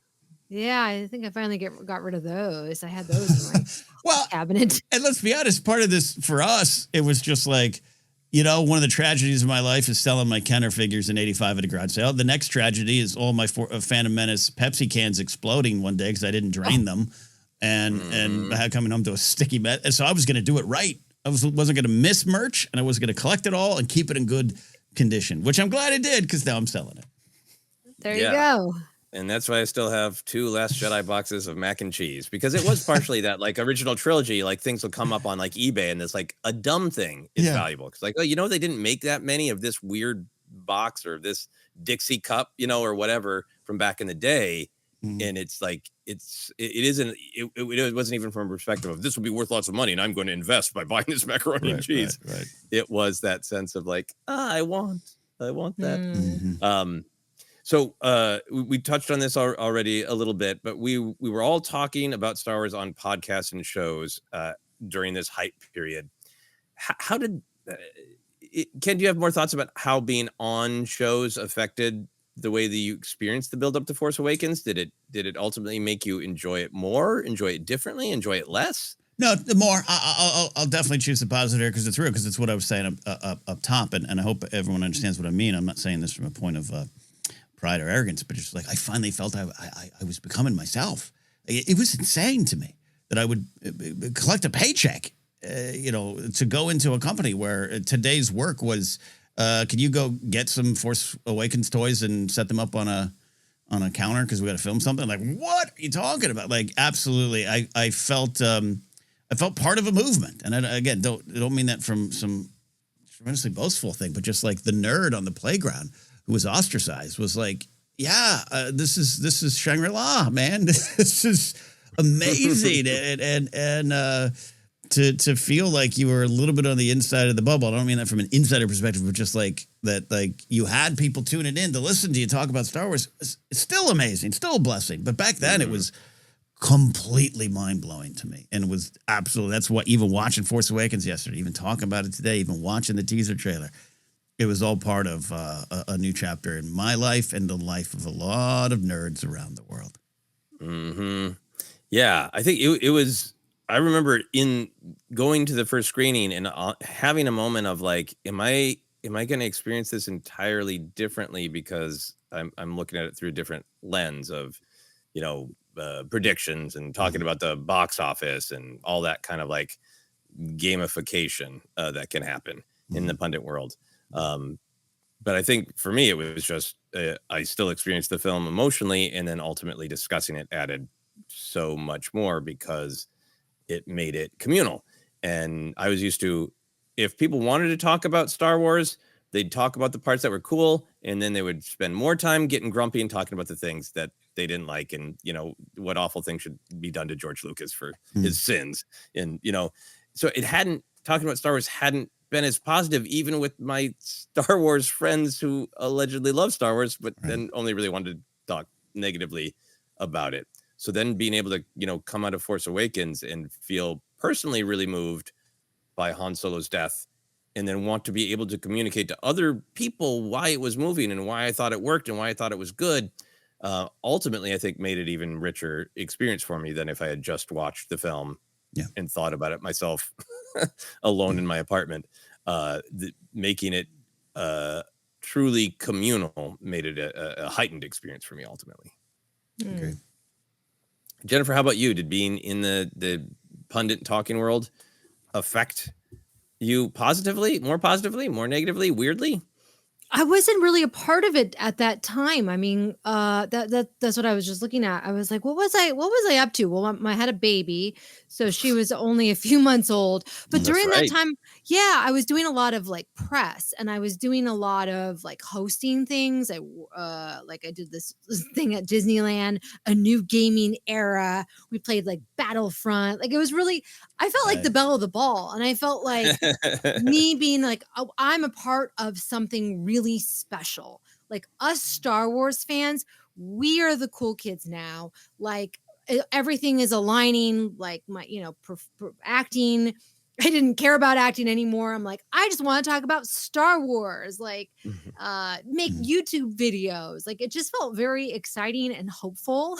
Yeah, I think I finally got rid of those. I had those in my cabinet. And let's be honest, part of this for us, it was just like, one of the tragedies of my life is selling my Kenner figures in '85 at a garage sale. The next tragedy is all my Phantom Menace Pepsi cans exploding one day because I didn't drain them, and coming home to a sticky mess. And so I was going to do it right. wasn't going to miss merch, and I was going to collect it all and keep it in good condition, which I'm glad I did because now I'm selling it. There you go. And that's why I still have 2 Last Jedi boxes of mac and cheese, because it was partially that like original trilogy, like things will come up on like eBay and it's like a dumb thing is valuable. Because like, oh, you know, they didn't make that many of this weird box or this Dixie cup, you know, or whatever from back in the day. And it's like, it wasn't even from a perspective of this will be worth lots of money and I'm going to invest by buying this macaroni and cheese. Right. It was that sense of like, I want that. So we touched on this already a little bit, but we were all talking about Star Wars on podcasts and shows during this hype period. How did Ken, do you have more thoughts about how being on shows affected the way that you experienced the build up to Force Awakens? Did it ultimately make you enjoy it more, enjoy it differently, enjoy it less? No, the more. I'll definitely choose the positive because it's real, because it's what I was saying up top, and I hope everyone understands what I mean. I'm not saying this from a point of pride or arrogance, but just like I finally felt I was becoming myself. It was insane to me that I would collect a paycheck, to go into a company where today's work was, can you go get some Force Awakens toys and set them up on a counter because we got to film something? Like, what are you talking about? Like, absolutely. I felt part of a movement, and again, don't mean that from some tremendously boastful thing, but just like the nerd on the playground who was ostracized was like, this is Shangri-La, man. This is amazing. and to feel like you were a little bit on the inside of the bubble. I don't mean that from an insider perspective, but just like that, like you had people tuning in to listen to you talk about Star Wars. It's still amazing, still a blessing. But back then it was completely mind-blowing to me. And it was absolutely, that's what, even watching Force Awakens yesterday, even talking about it today, even watching the teaser trailer, it was all part of a new chapter in my life and the life of a lot of nerds around the world. Yeah, I think it was, I remember in going to the first screening and having a moment of like, am I going to experience this entirely differently because I'm looking at it through a different lens of, predictions and talking about the box office and all that kind of like gamification that can happen in the pundit world. But I think for me, it was just, I still experienced the film emotionally, and then ultimately discussing it added so much more because it made it communal. And I was used to, if people wanted to talk about Star Wars, they'd talk about the parts that were cool, and then they would spend more time getting grumpy and talking about the things that they didn't like, and what awful things should be done to George Lucas for his sins. And so talking about Star Wars hadn't been as positive, even with my Star Wars friends who allegedly love Star Wars, but then only really wanted to talk negatively about it. So then being able to, come out of Force Awakens and feel personally really moved by Han Solo's death, and then want to be able to communicate to other people why it was moving and why I thought it worked and why I thought it was good, ultimately, I think made it even richer experience for me than if I had just watched the film and thought about it myself alone in my apartment. Making it truly communal made it a heightened experience for me ultimately. Okay. Jennifer, how about you? Did being in the pundit talking world affect you positively, more negatively, weirdly? I wasn't really a part of it at that time. I mean, that's what I was just looking at. I was like, what was I up to? Well, I had a baby, so she was only a few months old. But during that time, I was doing a lot of like press, and I was doing a lot of like hosting things. I did this thing at Disneyland, a new gaming era. We played like Battlefront. Like it was really, I felt like the belle of the ball, and I felt like me being like, oh, I'm a part of something really special. Like us Star Wars fans, we are the cool kids now. Like everything is aligning. Like my, acting. I didn't care about acting anymore. I'm like, I just want to talk about Star Wars. Like, make YouTube videos. Like it just felt very exciting and hopeful.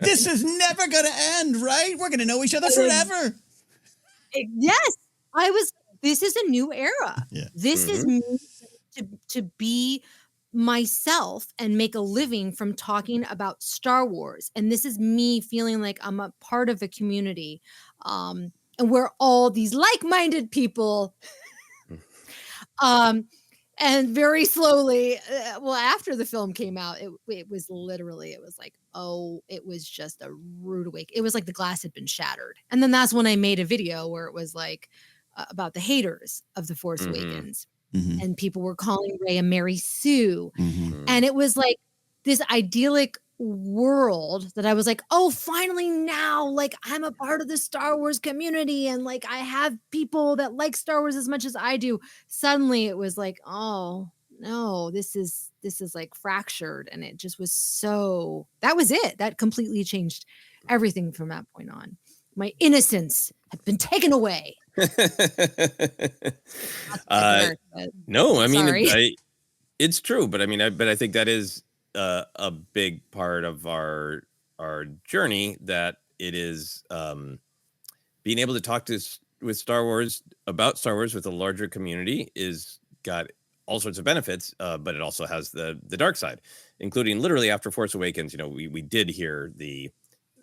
This is never gonna end, right? We're gonna know each other forever. Yes, this is a new era. Yeah. This is me to be myself and make a living from talking about Star Wars. And this is me feeling like I'm a part of a community. And we're all these like-minded people. And very slowly, well, after the film came out, it was like, oh, it was just a rude awakening. It was like the glass had been shattered. And then that's when I made a video where it was like about the haters of the Force Awakens. And people were calling Rey a Mary Sue. And it was like this idyllic world that I was like, oh, finally now, like I'm a part of the Star Wars community and like I have people that like Star Wars as much as I do. Suddenly it was like, oh no, this is like fractured. And it just was so, that was it. That completely changed everything from that point on. My innocence had been taken away. No, I mean, it's true, but I mean, I think that is a big part of our journey, that it is being able to talk with Star Wars about Star Wars with a larger community is got all sorts of benefits, but it also has the dark side, including literally after Force Awakens. You know, we did hear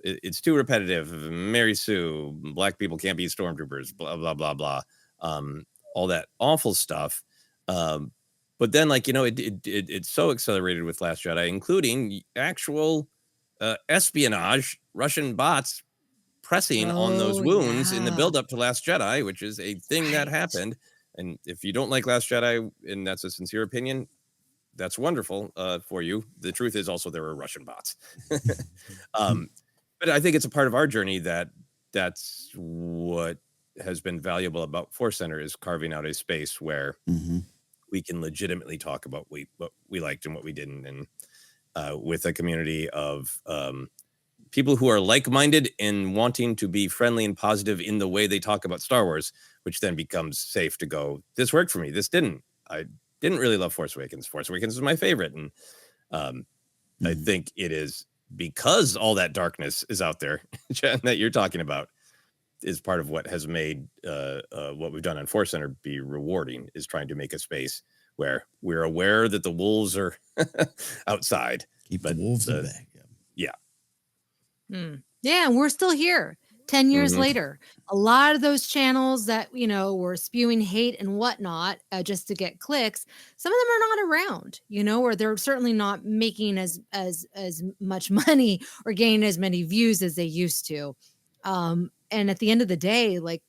it's too repetitive. Mary Sue, black people can't be stormtroopers, blah, blah, blah, blah. All that awful stuff. But then, like, you know, it's so accelerated with Last Jedi, including actual espionage, Russian bots pressing on those wounds in the buildup to Last Jedi, which is a thing that happened. And if you don't like Last Jedi, and that's a sincere opinion, that's wonderful for you. The truth is also there were Russian bots. But I think it's a part of our journey that's what has been valuable about ForceCenter, is carving out a space where we can legitimately talk about what we liked and what we didn't, and with a community of people who are like-minded and wanting to be friendly and positive in the way they talk about Star Wars, which then becomes safe to go, this worked for me, this didn't. I didn't really love Force Awakens. Force Awakens is my favorite, and I think it is because all that darkness is out there, Jen, that you're talking about, is part of what has made what we've done on ForceCenter be rewarding, is trying to make a space where we're aware that the wolves are outside. Keep the wolves at bay. Yeah. Yeah, and we're still here 10 years later. A lot of those channels that, you know, were spewing hate and whatnot just to get clicks, some of them are not around, you know, or they're certainly not making as much money or gaining as many views as they used to. And at the end of the day, like,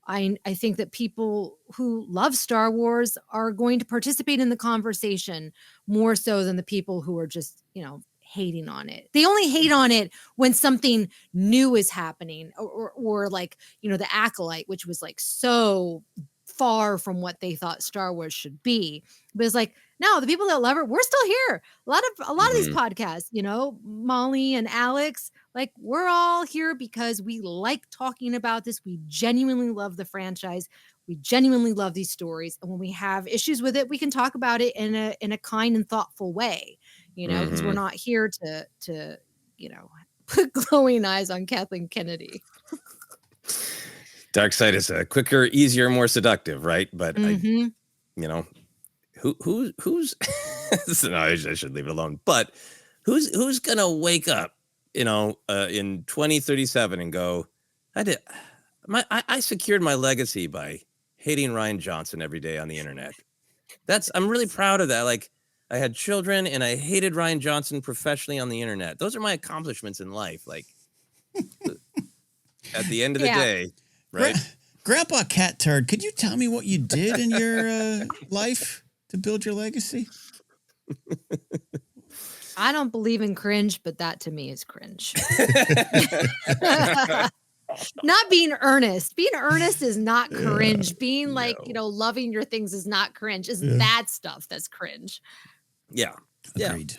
I think that people who love Star Wars are going to participate in the conversation more so than the people who are just, you know, hating on it. They only hate on it when something new is happening, or like, you know, the Acolyte, which was like so far from what they thought Star Wars should be. But it's like, no, the people that love it, we're still here. A lot of these podcasts, you know, Molly and Alex, like, we're all here because we like talking about this. We genuinely love the franchise. We genuinely love these stories. And when we have issues with it, we can talk about it in a kind and thoughtful way, you know, because we're not here to, you know, put glowing eyes on Kathleen Kennedy. Dark side is quicker, easier, more seductive, right? But you know, who's no, I should leave it alone. But who's gonna wake up, you know, in 2037 and go, I secured my legacy by hating Rian Johnson every day on the internet. I'm really proud of that. Like, I had children and I hated Rian Johnson professionally on the internet. Those are my accomplishments in life. Like, at the end of the day, right? Grandpa Cat Turd, could you tell me what you did in your life to build your legacy? I don't believe in cringe, but that to me is cringe. Not being earnest. Being earnest is not cringe. Being like, you know, loving your things is not cringe. It's that stuff that's cringe. Yeah. Agreed.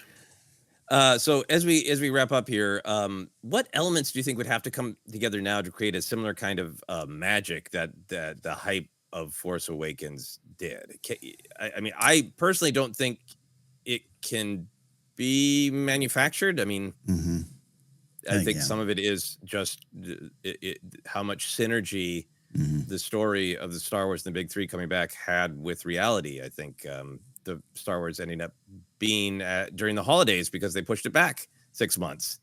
So as we wrap up here, what elements do you think would have to come together now to create a similar kind of magic that the hype of Force Awakens did? I mean, I personally don't think it can be manufactured. I mean, I think some of it is just how much synergy the story of the Star Wars and the Big Three coming back had with reality. I think the Star Wars ending up being during the holidays because they pushed it back 6 months.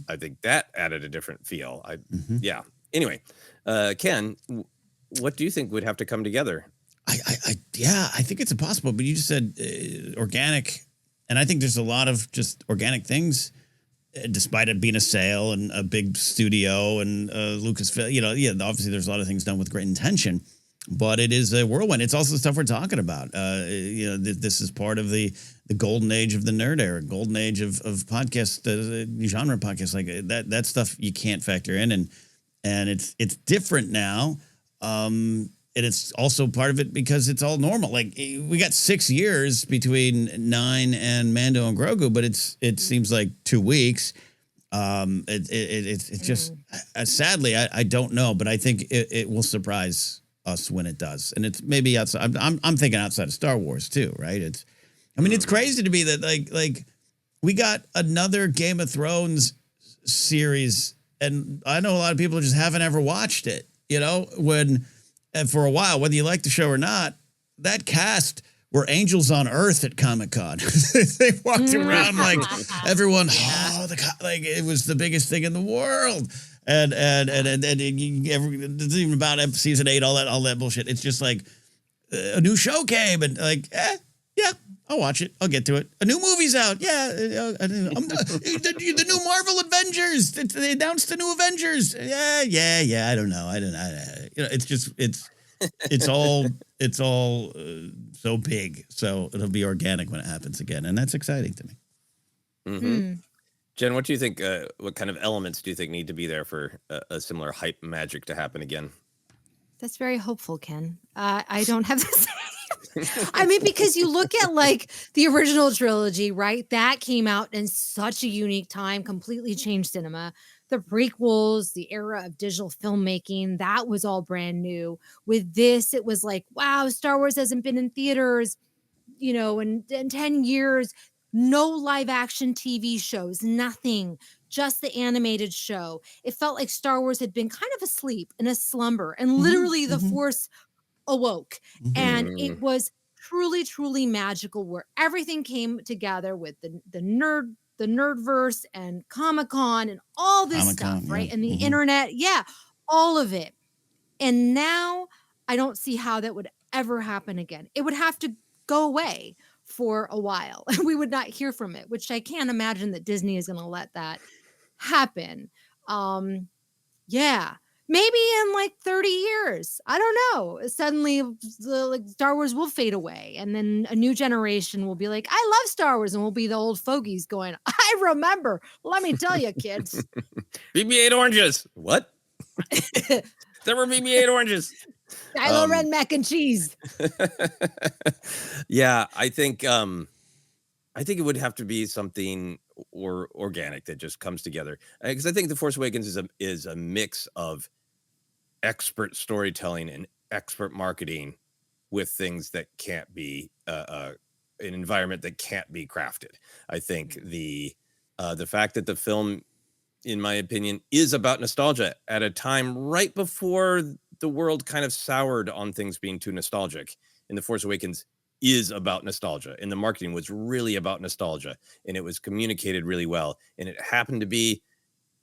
I think that added a different feel. Yeah. Anyway, Ken, what do you think would have to come together? I think it's impossible. But you just said organic, and I think there's a lot of just organic things, despite it being a sale and a big studio and Lucasfilm. You know, yeah, obviously there's a lot of things done with great intention, but it is a whirlwind. It's also the stuff we're talking about. You know, this is part of the golden age of the nerd era, golden age of podcasts, genre podcasts like that. That stuff you can't factor in, and it's different now. And it's also part of it because it's all normal. Like we got 6 years between 9 and Mando and Grogu, but it seems like 2 weeks. It's just sadly I don't know, but I think it will surprise us when it does, and it's maybe outside. I'm thinking outside of Star Wars too, right? It's crazy to me that like we got another Game of Thrones series, and I know a lot of people just haven't ever watched it. You know, and for a while, whether you like the show or not, that cast were angels on earth at Comic-Con. They walked around like everyone, like it was the biggest thing in the world. And it's even about season 8, all that bullshit. It's just like a new show came and like, yeah, I'll watch it. I'll get to it. A new movie's out. Yeah. The new Marvel Avengers. They announced the new Avengers. Yeah. I don't know. You know, it's all so big. So it'll be organic when it happens again. And that's exciting to me. Mm-hmm. Jen, what do you think? What kind of elements do you think need to be there for a similar hype magic to happen again? That's very hopeful, Ken. I don't have the same. I mean, because you look at like the original trilogy, right? That came out in such a unique time, completely changed cinema. The prequels, the era of digital filmmaking, that was all brand new. With this, it was like, wow, Star Wars hasn't been in theaters, you know, in 10 years. No live action TV shows, nothing, just the animated show. It felt like Star Wars had been kind of asleep in a slumber, and literally the Force awoke. And it was truly, truly magical, where everything came together with the nerdverse and Comic-Con and all this stuff, right? And the internet, all of it. And now I don't see how that would ever happen again. It would have to go away for a while. We would not hear from it, which I can't imagine that Disney is going to let that happen. Maybe in like 30 years, I don't know. Suddenly, Star Wars will fade away, and then a new generation will be like, "I love Star Wars," and we'll be the old fogies going, "I remember." Let me tell you, kids. BB-8 oranges. What? There were BB-8 oranges. Kylo Ren mac and cheese. Yeah, I think it would have to be something or organic that just comes together, because I think The Force Awakens is a mix of expert storytelling and expert marketing with things that can't be an environment that can't be crafted. I think the fact that the film, in my opinion, is about nostalgia at a time right before the world kind of soured on things being too nostalgic, and The Force Awakens is about nostalgia, and the marketing was really about nostalgia, and it was communicated really well, and it happened to be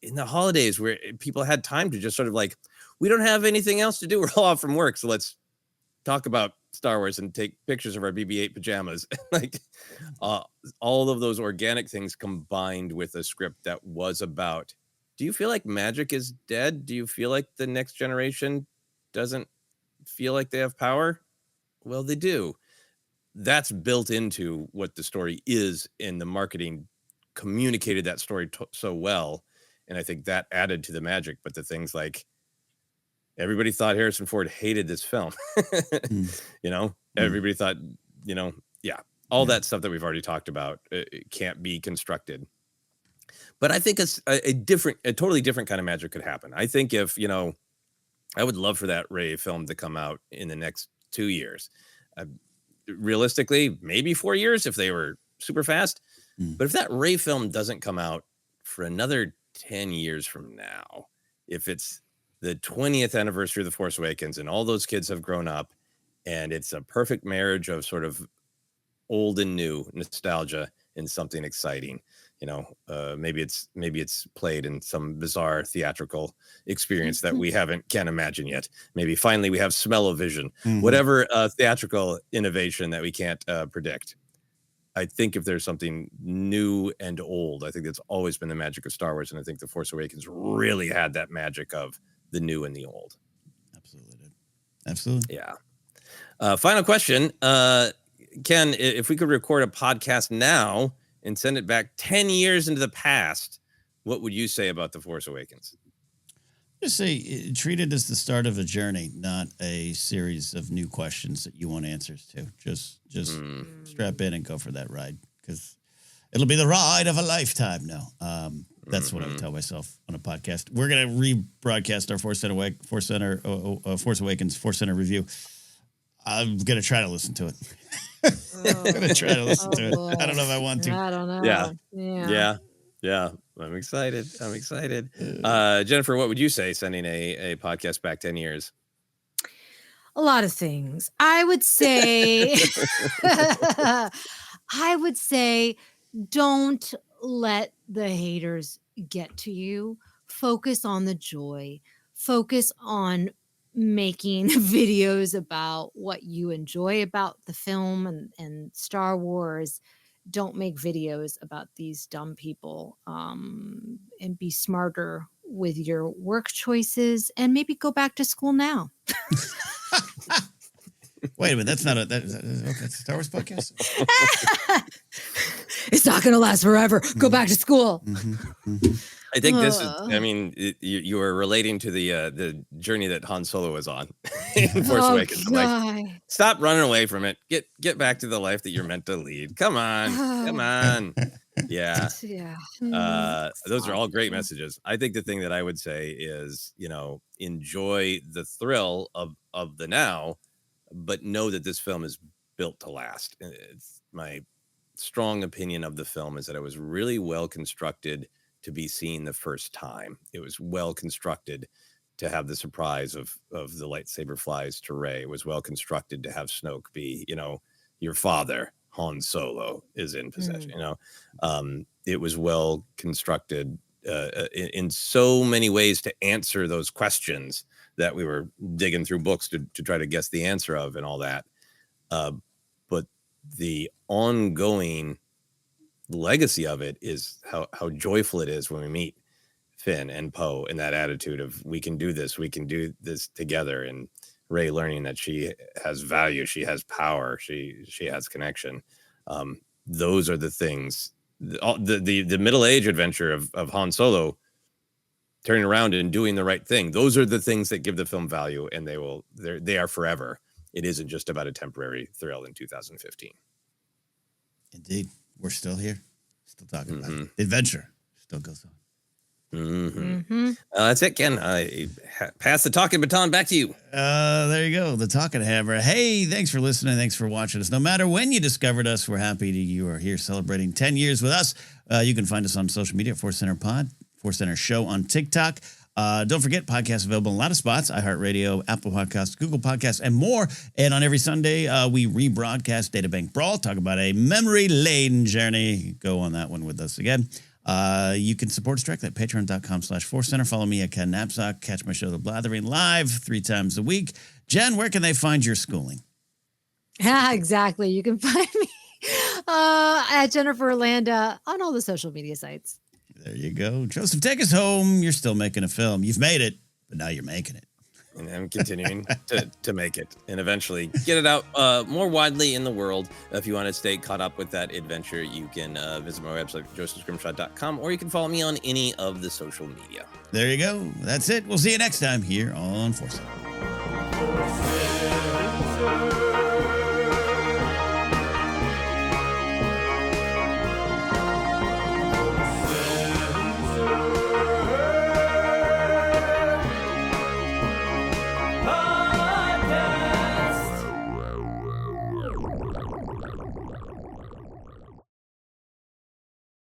in the holidays where people had time to just sort of like, we don't have anything else to do, we're all off from work, so let's talk about Star Wars and take pictures of our BB-8 pajamas. Like all of those organic things combined with a script that was about, do you feel like magic is dead? Do you feel like the next generation doesn't feel like they have power? Well, they do. That's built into what the story is, and the marketing communicated that story so well. And I think that added to the magic. But the things like, everybody thought Harrison Ford hated this film. You know, everybody thought, you know, that stuff that we've already talked about, it can't be constructed. But I think a totally different kind of magic could happen. I think if, you know, I would love for that Rey film to come out in the next 2 years. Realistically, maybe 4 years if they were super fast. But if that Rey film doesn't come out for another 10 years from now, if it's the 20th anniversary of The Force Awakens and all those kids have grown up, and it's a perfect marriage of sort of old and new, nostalgia, and something exciting. Maybe it's played in some bizarre theatrical experience that we can't imagine yet. Maybe finally we have smell-o-vision, whatever theatrical innovation that we can't predict. I think if there's something new and old, I think that's always been the magic of Star Wars, and I think The Force Awakens really had that magic of the new and the old. Absolutely, dude. Absolutely. Yeah. Final question, Ken. If we could record a podcast now and send it back 10 years into the past, what would you say about The Force Awakens? Just say treat it as the start of a journey, not a series of new questions that you want answers to. Just strap in and go for that ride, because it'll be the ride of a lifetime. No, that's what I would tell myself on a podcast. We're gonna rebroadcast our Force Awakens Force Center review. I'm gonna try to listen to it. I'm gonna try to listen to it. I don't know if I want to. I don't know. Yeah. I'm excited. Jennifer, what would you say sending a podcast back 10 years? A lot of things. I would say don't let the haters get to you. Focus on the joy. Focus on making videos about what you enjoy about the film and Star Wars. Don't make videos about these dumb people, and be smarter with your work choices, and maybe go back to school now. Wait a minute, that's not that's a Star Wars podcast. It's not going to last forever. Go back to school. I think this is. I mean, you are relating to the journey that Han Solo was on in Force Awakens. Like, stop running away from it. Get back to the life that you're meant to lead. Come on. Yeah. Those are all great messages. I think the thing that I would say is, enjoy the thrill of the now, but know that this film is built to last. It's my strong opinion of the film is that it was really well constructed to be seen the first time. It was well constructed to have the surprise of the lightsaber flies to Rey. It was well constructed to have Snoke be, your father, Han Solo, is in possession. It was well constructed in so many ways to answer those questions that we were digging through books to try to guess the answer of and all that. But the ongoing legacy of it is how joyful it is when we meet Finn and Poe, and that attitude of we can do this together, and Rey learning that she has value, she has power, she has connection. Those are the things. The middle age adventure of Han Solo turning around and doing the right thing. Those are the things that give the film value, and they are forever. It isn't just about a temporary thrill in 2015. Indeed. We're still here, still talking about it. The adventure still goes on. That's it, Ken. I pass the talking baton back to you. There you go, the talking hammer. Hey, thanks for listening. Thanks for watching us. No matter when you discovered us, we're happy you are here celebrating 10 years with us. You can find us on social media, Force Center Pod, Force Center Show on TikTok. Don't forget, podcasts available in a lot of spots: iHeartRadio, Apple Podcasts, Google Podcasts, and more. And on every Sunday, we rebroadcast Databank Brawl, talk about a memory lane journey. Go on that one with us again. You can support us directly at patreon.com/ForceCenter. Follow me at Ken Napzok. Catch my show, The Blathering, live 3 times a week. Jen, where can they find your schooling? Yeah, exactly. You can find me at Jennifer Landa on all the social media sites. There you go. Joseph, take us home. You're still making a film. You've made it, but now you're making it. And I'm continuing to make it and eventually get it out more widely in the world. If you want to stay caught up with that adventure, you can visit my website, josephscrimshaw.com, or you can follow me on any of the social media. There you go. That's it. We'll see you next time here on Force Awakens.